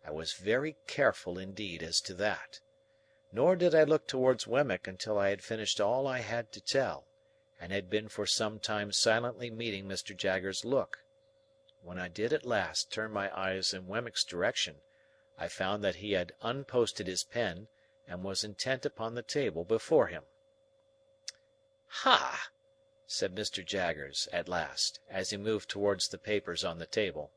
I was very careful indeed as to that. Nor did I look towards Wemmick until I had finished all I had to tell, and had been for some time silently meeting Mr. Jaggers' look. When I did at last turn my eyes in Wemmick's direction, I found that he had unposted his pen, and was intent upon the table before him. "Ha!" said Mr. Jaggers, at last, as he moved towards the papers on the table.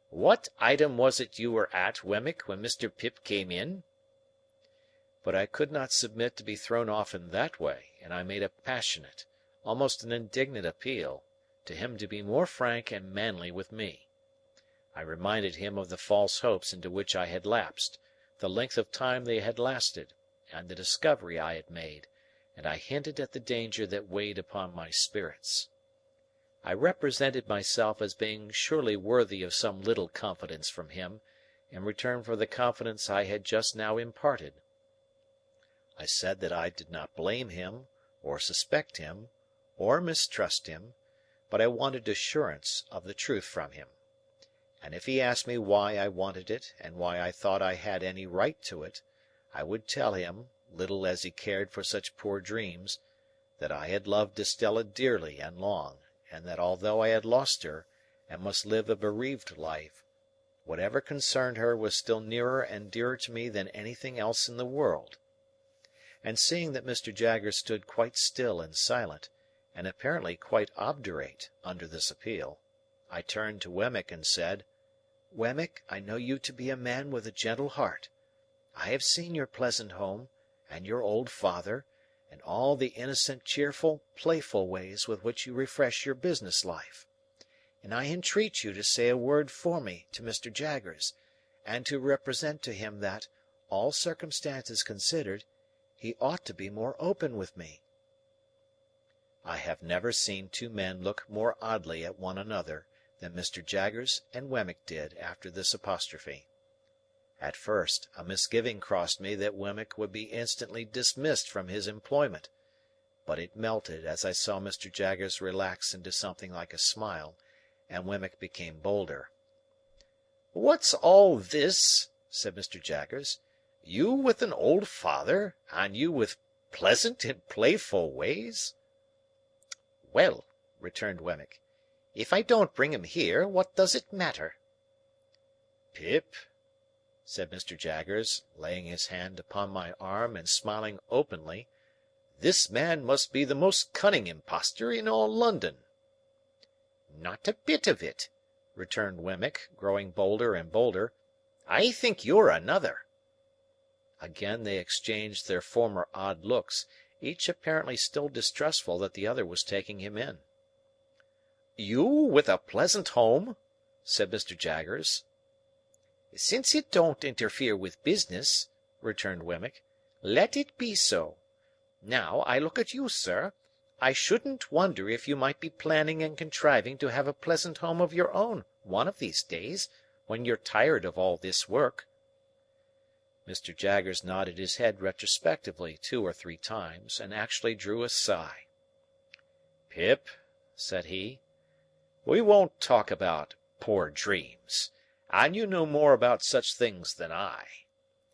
"What item was it you were at, Wemmick, when Mr. Pip came in?" But I could not submit to be thrown off in that way, and I made a passionate, almost an indignant appeal, to him to be more frank and manly with me. I reminded him of the false hopes into which I had lapsed, the length of time they had lasted, and the discovery I had made, and I hinted at the danger that weighed upon my spirits. I represented myself as being surely worthy of some little confidence from him, in return for the confidence I had just now imparted. I said that I did not blame him, or suspect him, or mistrust him, but I wanted assurance of the truth from him. And if he asked me why I wanted it, and why I thought I had any right to it, I would tell him, little as he cared for such poor dreams, that I had loved Estella dearly and long, and that although I had lost her, and must live a bereaved life, whatever concerned her was still nearer and dearer to me than anything else in the world. And seeing that Mr. Jaggers stood quite still and silent, and apparently quite obdurate under this appeal, I turned to Wemmick and said, "Wemmick, I know you to be a man with a gentle heart. I have seen your pleasant home, and your old father, and all the innocent, cheerful, playful ways with which you refresh your business life. And I entreat you to say a word for me to Mr. Jaggers, and to represent to him that, all circumstances considered, he ought to be more open with me." I have never seen two men look more oddly at one another than Mr. Jaggers and Wemmick did after this apostrophe. At first, a misgiving crossed me that Wemmick would be instantly dismissed from his employment, but it melted as I saw Mr. Jaggers relax into something like a smile, and Wemmick became bolder. "What's all this?" said Mr. Jaggers. "You with an old father, and you with pleasant and playful ways?" "Well," returned Wemmick, "if I don't bring him here, what does it matter?" "Pip," said Mr. Jaggers, laying his hand upon my arm and smiling openly, "this man must be the most cunning impostor in all London." "Not a bit of it," returned Wemmick, growing bolder and bolder. "I think you're another." Again they exchanged their former odd looks, each apparently still distrustful that the other was taking him in. "You with a pleasant home?" said Mr. Jaggers. "Since it don't interfere with business," returned Wemmick, "let it be so. Now, I look at you, sir, I shouldn't wonder if you might be planning and contriving to have a pleasant home of your own, one of these days, when you're tired of all this work." Mr. Jaggers nodded his head retrospectively 2 or 3 times, and actually drew a sigh. "Pip," said he, "we won't talk about poor dreams, and you know more about such things than I,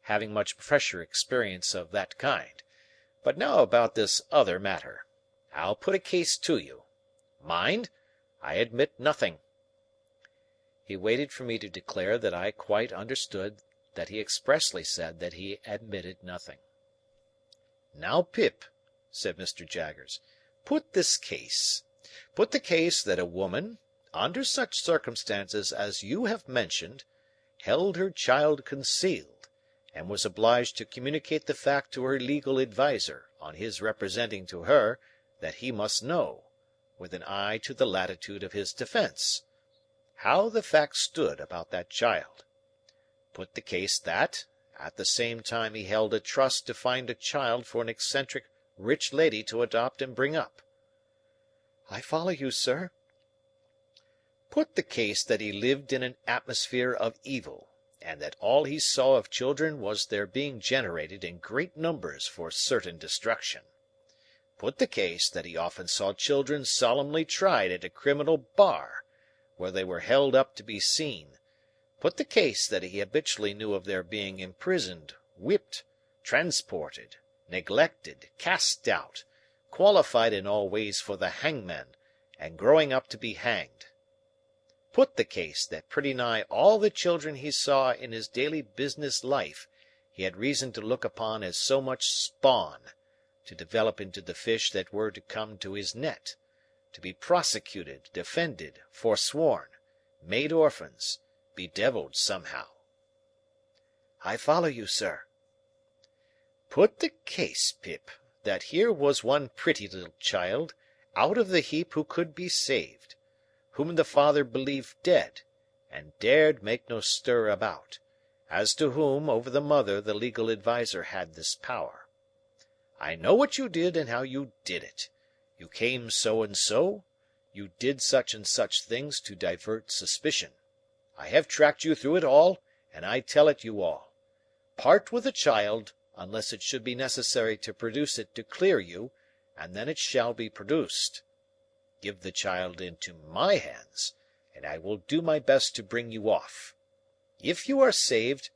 having much fresher experience of that kind. But now about this other matter. I'll put a case to you. Mind! I admit nothing." He waited for me to declare that I quite understood that he expressly said that he admitted nothing. "Now, Pip," said Mr. Jaggers, "put this case. Put the case that a woman, under such circumstances as you have mentioned, held her child concealed, and was obliged to communicate the fact to her legal adviser, on his representing to her that he must know, with an eye to the latitude of his defence, how the facts stood about that child. Put the case that, At the same time he held a trust to find a child for an eccentric rich lady to adopt and bring up. I follow you, sir. Put the case that he lived in an atmosphere of evil, and that all he saw of children was their being generated in great numbers for certain destruction. Put the case that he often saw children solemnly tried at a criminal bar, where they were held up to be seen. Put the case that he habitually knew of their being imprisoned, whipped, transported, neglected, cast out, qualified in all ways for the hangman, and growing up to be hanged. Put the case that pretty nigh all the children he saw in his daily business life he had reason to look upon as so much spawn, to develop into the fish that were to come to his net, to be prosecuted, defended, forsworn, made orphans, bedevilled somehow. I follow you, sir. Put the case, Pip, that here was one pretty little child, out of the heap who could be saved, whom the father believed dead, and dared make no stir about, as to whom over the mother the legal adviser had this power. I know what you did and how you did it. You came so and so. You did such and such things to divert suspicion. I have tracked you through it all, and I tell it you all. Part with the child, unless it should be necessary to produce it to clear you, and then it shall be produced. Give the child into my hands, and I will do my best to bring you off. If you are saved,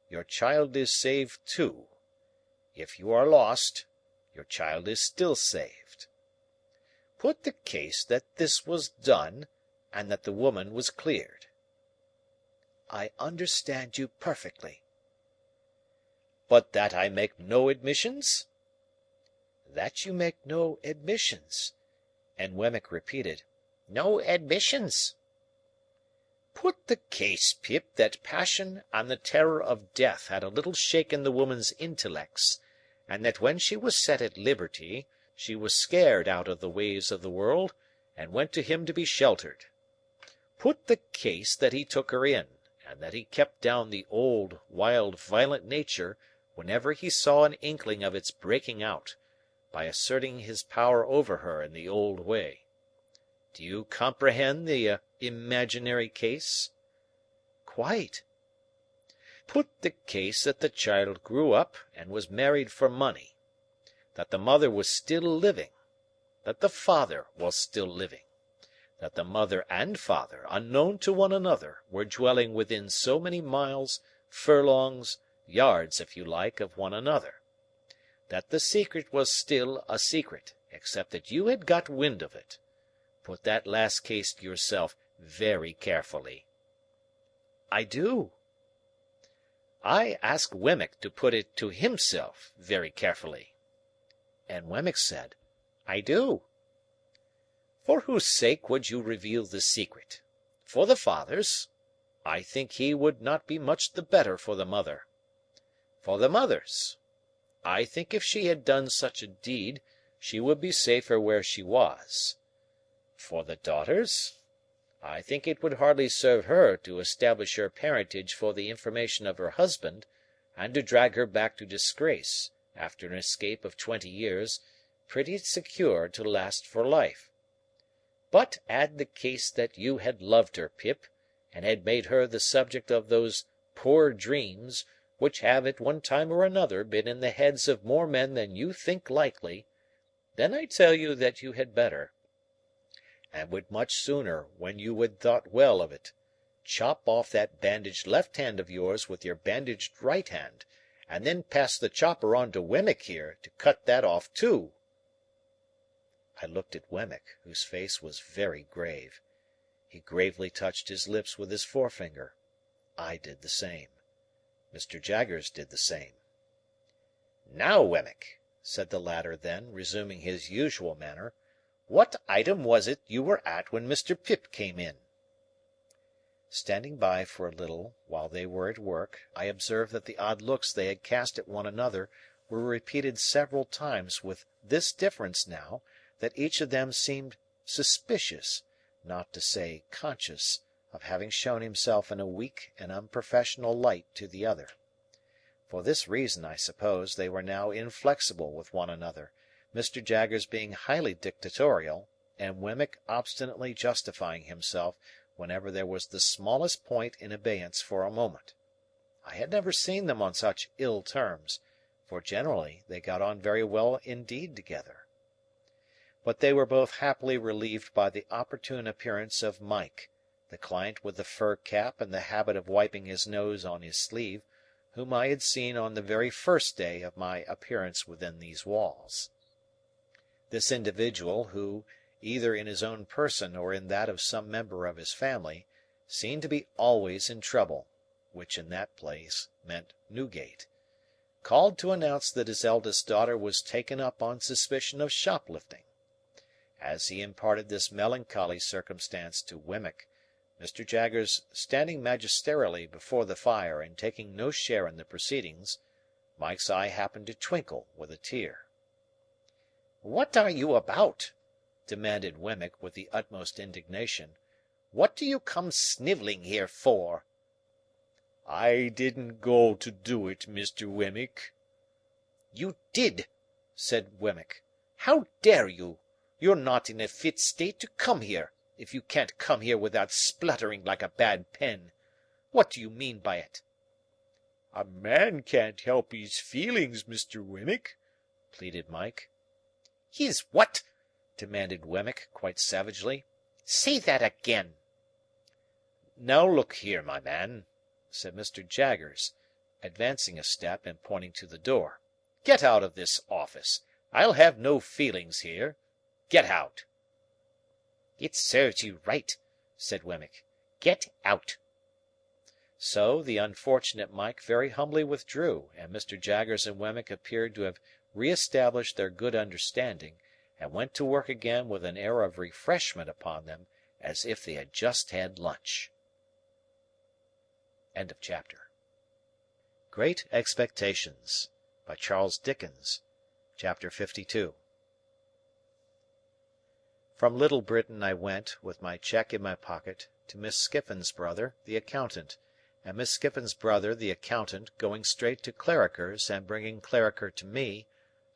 your child is saved too. If you are lost, your child is still saved. Put the case that this was done, and that the woman was cleared. I understand you perfectly. But that I make no admissions? That you make no admissions. And Wemmick repeated, No admissions. Put the case, Pip, that passion and the terror of death had a little shaken the woman's intellects, and that when she was set at liberty, she was scared out of the ways of the world, and went to him to be sheltered. Put the case that he took her in, and that he kept down the old, wild, violent nature whenever he saw an inkling of its breaking out, by asserting his power over her in the old way. Do you comprehend the imaginary case? Quite. Put the case that the child grew up and was married for money, that the mother was still living, that the father was still living, that the mother and father, unknown to one another, were dwelling within so many miles, furlongs, yards, if you like, of one another, that the secret was still a secret, except that you had got wind of it. Put that last case to yourself very carefully. I do. I ask Wemmick to put it to himself very carefully. And Wemmick said, I do. For whose sake would you reveal the secret? For the father's? I think he would not be much the better for the mother. For the mother's? I think if she had done such a deed, she would be safer where she was. For the daughter's? I think it would hardly serve her to establish her parentage for the information of her husband, and to drag her back to disgrace, after an escape of 20 years, pretty secure to last for life. But add the case that you had loved her, Pip, and had made her the subject of those poor dreams, which have at one time or another been in the heads of more men than you think likely, then I tell you that you had better, and would much sooner, when you had thought well of it, chop off that bandaged left hand of yours with your bandaged right hand, and then pass the chopper on to Wemmick here to cut that off too. I looked at Wemmick, whose face was very grave. He gravely touched his lips with his forefinger. I did the same. Mr. Jaggers did the same. Now, Wemmick, said the latter then, resuming his usual manner, what item was it you were at when Mr. Pip came in? Standing by for a little while they were at work, I observed that the odd looks they had cast at one another were repeated several times, with this difference now, that each of them seemed suspicious, not to say conscious, of having shown himself in a weak and unprofessional light to the other. For this reason, I suppose, they were now inflexible with one another, Mr. Jaggers being highly dictatorial, and Wemmick obstinately justifying himself whenever there was the smallest point in abeyance for a moment. I had never seen them on such ill terms, for generally they got on very well indeed together. But they were both happily relieved by the opportune appearance of Mike, the client with the fur cap and the habit of wiping his nose on his sleeve, whom I had seen on the very first day of my appearance within these walls. This individual, who, either in his own person or in that of some member of his family, seemed to be always in trouble, which in that place meant Newgate, called to announce that his eldest daughter was taken up on suspicion of shoplifting. As he imparted this melancholy circumstance to Wemmick, Mr. Jaggers standing magisterially before the fire and taking no share in the proceedings, Mike's eye happened to twinkle with a tear. "What are you about?" demanded Wemmick with the utmost indignation. "What do you come snivelling here for?" "I didn't go to do it, Mr. Wemmick." "You did," said Wemmick. "How dare you? You're not in a fit state to come here, if you can't come here without spluttering like a bad pen. What do you mean by it?" "A man can't help his feelings, Mr. Wemmick," pleaded Mike. "His what?" demanded Wemmick, quite savagely. "Say that again." "Now look here, my man," said Mr. Jaggers, advancing a step and pointing to the door. "Get out of this office. I'll have no feelings here. Get out." "It serves you right," said Wemmick. "Get out." So, the unfortunate Mike very humbly withdrew, and Mr. Jaggers and Wemmick appeared to have re-established their good understanding, and went to work again with an air of refreshment upon them, as if they had just had lunch. Chapter Great Expectations by Charles Dickens. Chapter 52. From Little Britain I went, with my cheque in my pocket, to Miss Skiffins's brother, the accountant, and Miss Skiffins's brother, the accountant, going straight to Clarriker's and bringing Clarriker to me,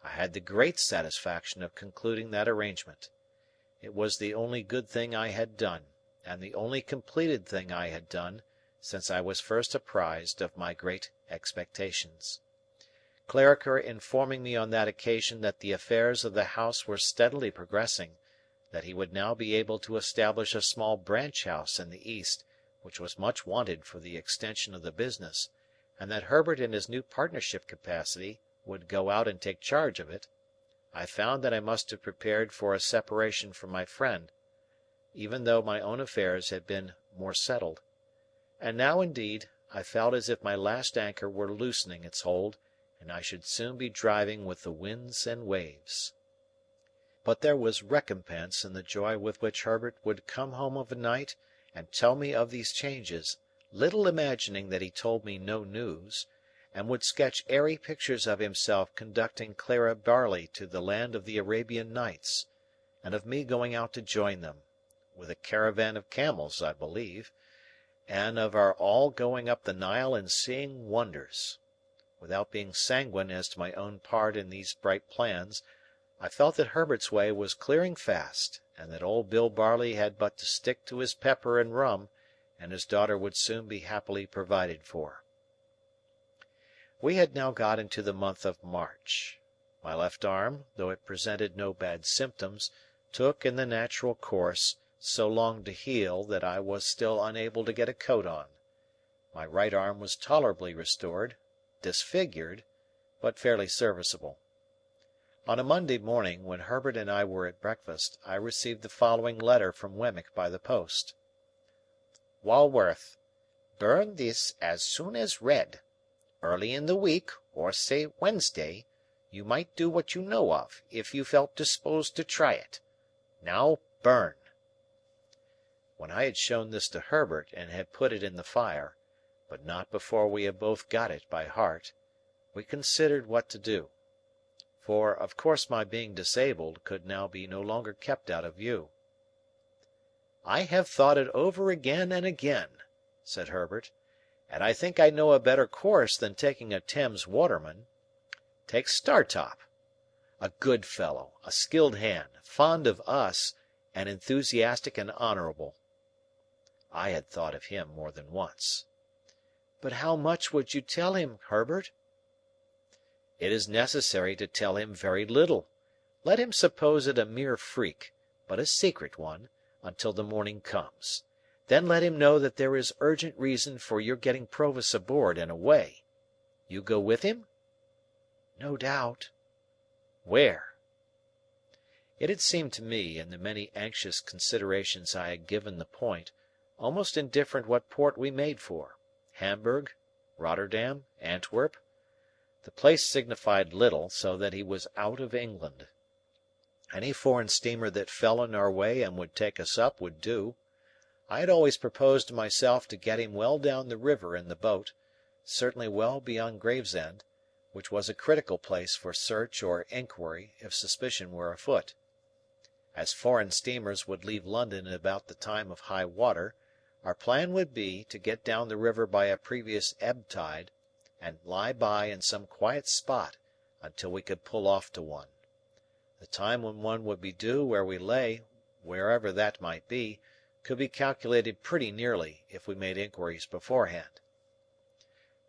I had the great satisfaction of concluding that arrangement. It was the only good thing I had done, and the only completed thing I had done, since I was first apprised of my great expectations. Clarriker informing me on that occasion that the affairs of the house were steadily progressing, that he would now be able to establish a small branch house in the East, which was much wanted for the extension of the business, and that Herbert in his new partnership capacity would go out and take charge of it, I found that I must have prepared for a separation from my friend, even though my own affairs had been more settled. And now, indeed, I felt as if my last anchor were loosening its hold, and I should soon be driving with the winds and waves. But there was recompense in the joy with which Herbert would come home of a night and tell me of these changes, little imagining that he told me no news, and would sketch airy pictures of himself conducting Clara Barley to the land of the Arabian Nights, and of me going out to join them, with a caravan of camels, I believe, and of our all going up the Nile and seeing wonders. Without being sanguine as to my own part in these bright plans, I felt that Herbert's way was clearing fast, and that old Bill Barley had but to stick to his pepper and rum, and his daughter would soon be happily provided for. We had now got into the month of March. My left arm, though it presented no bad symptoms, took, in the natural course, so long to heal that I was still unable to get a coat on. My right arm was tolerably restored, disfigured, but fairly serviceable. On a Monday morning, when Herbert and I were at breakfast, I received the following letter from Wemmick by the post. "Walworth. Burn this as soon as read. Early in the week, or say Wednesday, you might do what you know of, if you felt disposed to try it. Now burn." When I had shown this to Herbert and had put it in the fire, but not before we had both got it by heart, we considered what to do. For, of course my being disabled could now be no longer kept out of view. "I have thought it over again and again," said Herbert, and I think I know a better course than taking a Thames waterman. Take Startop. A good fellow, a skilled hand, fond of us, and enthusiastic and honourable. I had thought of him more than once. "But how much would you tell him, Herbert?" "It is necessary to tell him very little. Let him suppose it a mere freak, but a secret one, until the morning comes. Then let him know that there is urgent reason for your getting Provis aboard and away. You go with him?" "No doubt." "Where?" It had seemed to me, in the many anxious considerations I had given the point, almost indifferent what port we made for. Hamburg, Rotterdam, Antwerp. The place signified little, so that he was out of England. Any foreign steamer that fell in our way and would take us up would do. I had always proposed to myself to get him well down the river in the boat, certainly well beyond Gravesend, which was a critical place for search or inquiry if suspicion were afoot. As foreign steamers would leave London at about the time of high water, our plan would be to get down the river by a previous ebb tide, and lie by in some quiet spot until we could pull off to one. The time when one would be due where we lay, wherever that might be, could be calculated pretty nearly if we made inquiries beforehand.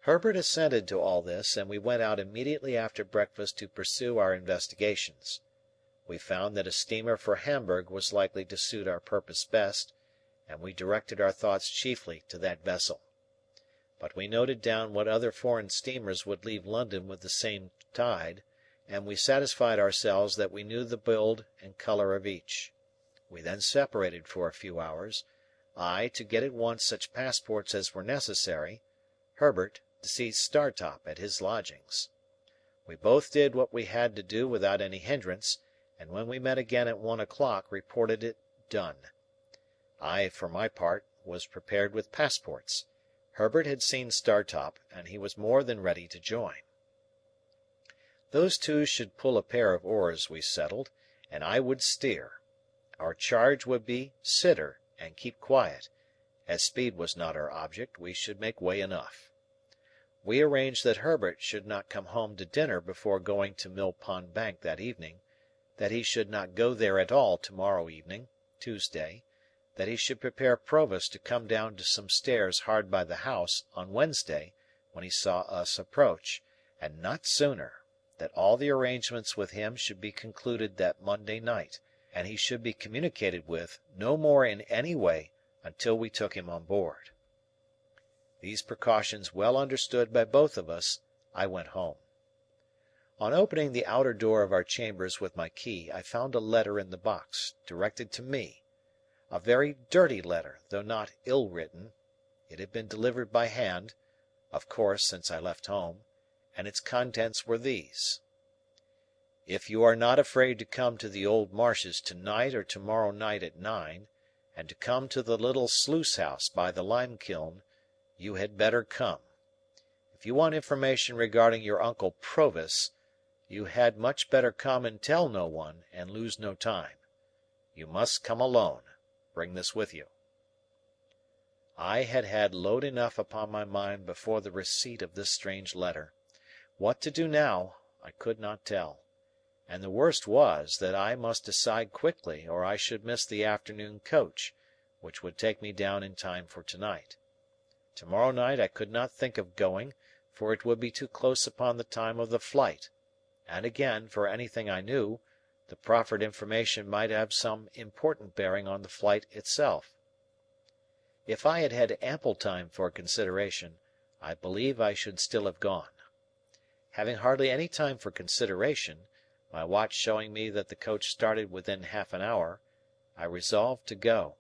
Herbert assented to all this, and we went out immediately after breakfast to pursue our investigations. We found that a steamer for Hamburg was likely to suit our purpose best, and we directed our thoughts chiefly to that vessel. But we noted down what other foreign steamers would leave London with the same tide, and we satisfied ourselves that we knew the build and colour of each. We then separated for a few hours, I to get at once such passports as were necessary, Herbert to see Startop at his lodgings. We both did what we had to do without any hindrance, and when we met again at 1 o'clock reported it done. I, for my part, was prepared with passports. Herbert had seen Startop, and he was more than ready to join. Those two should pull a pair of oars, we settled, and I would steer. Our charge would be sitter and keep quiet. As speed was not our object, we should make way enough. We arranged that Herbert should not come home to dinner before going to Mill Pond Bank that evening, that he should not go there at all tomorrow evening, Tuesday, that he should prepare Provis to come down to some stairs hard by the house on Wednesday when he saw us approach, and not sooner, that all the arrangements with him should be concluded that Monday night, and he should be communicated with no more in any way until we took him on board. These precautions well understood by both of us, I went home. On opening the outer door of our chambers with my key, I found a letter in the box, directed to me. A very dirty letter, though not ill written. It had been delivered by hand, of course, since I left home, and its contents were these: "If you are not afraid to come to the Old Marshes to-night or to-morrow night at 9, and to come to the little sluice house by the lime kiln, you had better come. If you want information regarding your uncle Provis, you had much better come and tell no one, and lose no time. You must come alone. Bring this with you." I had had load enough upon my mind before the receipt of this strange letter. What to do now, I could not tell. And the worst was, that I must decide quickly, or I should miss the afternoon coach, which would take me down in time for to-night. To-morrow night I could not think of going, for it would be too close upon the time of the flight, and again, for anything I knew, the proffered information might have some important bearing on the flight itself. If I had had ample time for consideration, I believe I should still have gone. Having hardly any time for consideration, my watch showing me that the coach started within half an hour, I resolved to go.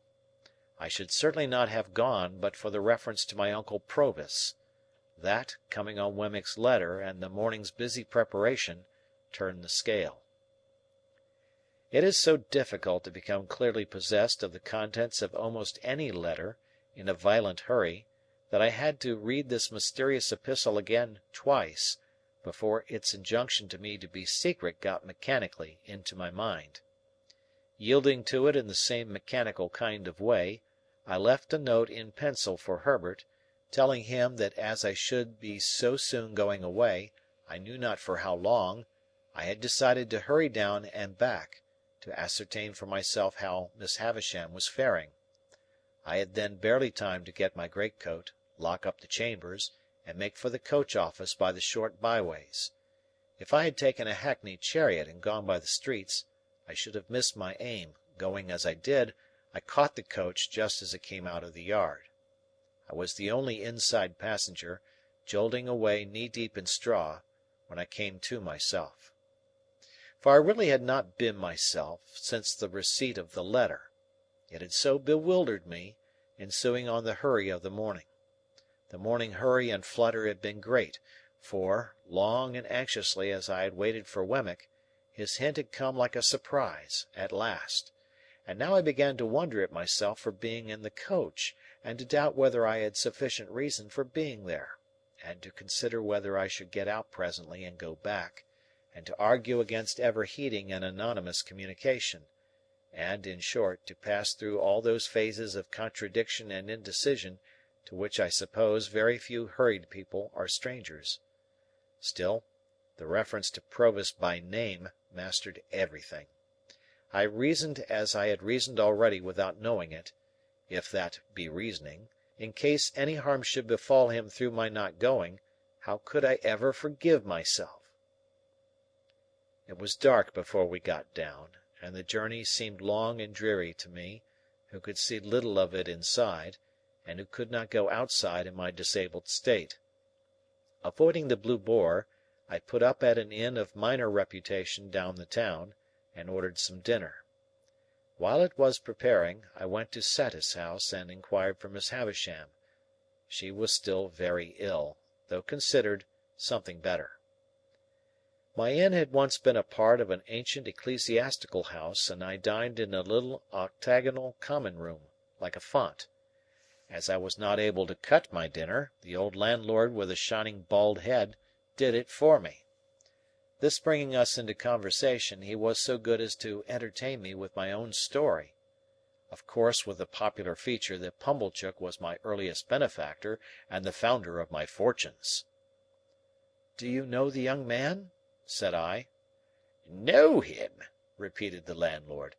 I should certainly not have gone but for the reference to my uncle Provis. That, coming on Wemmick's letter and the morning's busy preparation, turned the scale. It is so difficult to become clearly possessed of the contents of almost any letter in a violent hurry, that I had to read this mysterious epistle again twice, before its injunction to me to be secret got mechanically into my mind. Yielding to it in the same mechanical kind of way, I left a note in pencil for Herbert, telling him that as I should be so soon going away, I knew not for how long, I had decided to hurry down and back, to ascertain for myself how Miss Havisham was faring. I had then barely time to get my greatcoat, lock up the chambers, and make for the coach office by the short byways. If I had taken a hackney chariot and gone by the streets, I should have missed my aim; going as I did, I caught the coach just as it came out of the yard. I was the only inside passenger, jolting away knee-deep in straw, when I came to myself. For I really had not been myself since the receipt of the letter. It had so bewildered me, ensuing on the hurry of the morning. The morning hurry and flutter had been great, for, long and anxiously as I had waited for Wemmick, his hint had come like a surprise, at last; and now I began to wonder at myself for being in the coach, and to doubt whether I had sufficient reason for being there, and to consider whether I should get out presently and go back, and to argue against ever heeding an anonymous communication, and, in short, to pass through all those phases of contradiction and indecision to which I suppose very few hurried people are strangers. Still, the reference to Provis by name mastered everything. I reasoned as I had reasoned already without knowing it, if that be reasoning; in case any harm should befall him through my not going, how could I ever forgive myself? It was dark before we got down, and the journey seemed long and dreary to me, who could see little of it inside, and who could not go outside in my disabled state. Avoiding the Blue Boar, I put up at an inn of minor reputation down the town, and ordered some dinner. While it was preparing, I went to Satis House and inquired for Miss Havisham. She was still very ill, though considered something better. My inn had once been a part of an ancient ecclesiastical house, and I dined in a little octagonal common room, like a font. As I was not able to cut my dinner, the old landlord with a shining bald head did it for me. This bringing us into conversation, he was so good as to entertain me with my own story, of course with the popular feature that Pumblechook was my earliest benefactor and the founder of my fortunes. "Do you know the young man?" said I. "Know him!" repeated the landlord.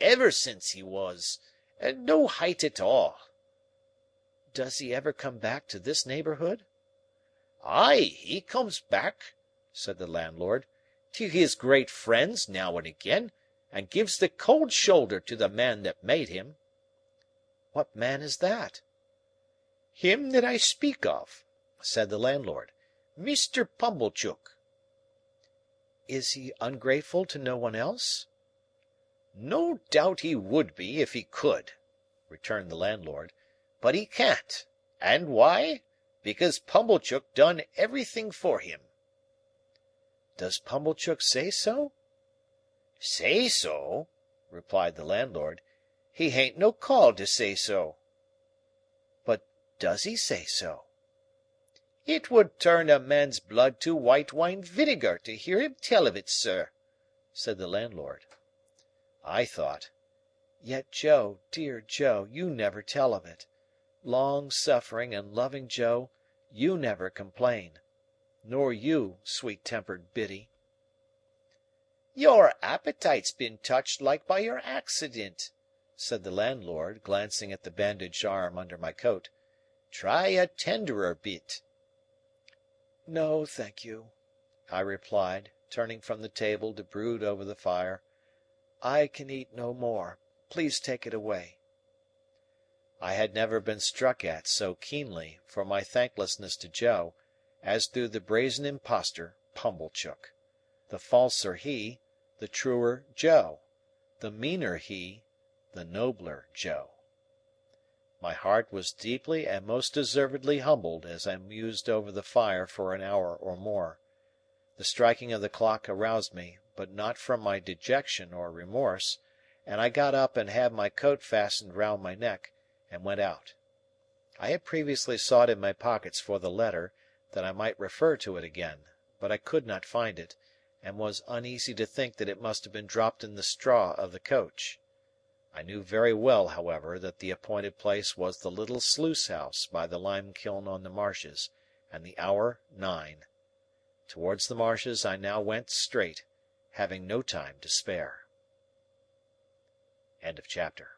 "Ever since he was—no height at all." "Does he ever come back to this neighbourhood?" "Ay, he comes back," said the landlord, "to his great friends now and again, and gives the cold shoulder to the man that made him." "What man is that?" "Him that I speak of," said the landlord. "Mr. Pumblechook." "Is he ungrateful to no one else?" "No doubt he would be if he could," returned the landlord, "but he can't. And why? Because Pumblechook done everything for him." "Does Pumblechook say so?" "Say so?" replied the landlord. "He hain't no call to say so." "But does he say so?" "It would turn a man's blood to white wine vinegar to hear him tell of it, sir," said the landlord. I thought, "Yet Joe, dear Joe, you never tell of it. Long-suffering and loving Joe, you never complain. Nor you, sweet-tempered Biddy." "Your appetite's been touched like by your accident," said the landlord, glancing at the bandaged arm under my coat. "Try a tenderer bit." "No, thank you," I replied, turning from the table to brood over the fire. "I can eat no more. Please take it away." I had never been struck at so keenly, for my thanklessness to Joe, as through the brazen impostor, Pumblechook. The falser he, the truer Joe; the meaner he, the nobler Joe. My heart was deeply and most deservedly humbled as I mused over the fire for an hour or more. The striking of the clock aroused me, but not from my dejection or remorse, and I got up and had my coat fastened round my neck, and went out. I had previously sought in my pockets for the letter, that I might refer to it again, but I could not find it, and was uneasy to think that it must have been dropped in the straw of the coach. I knew very well, however, that the appointed place was the little sluice house by the limekiln on the marshes, and the hour 9. Towards the marshes I now went straight, having no time to spare. Chapter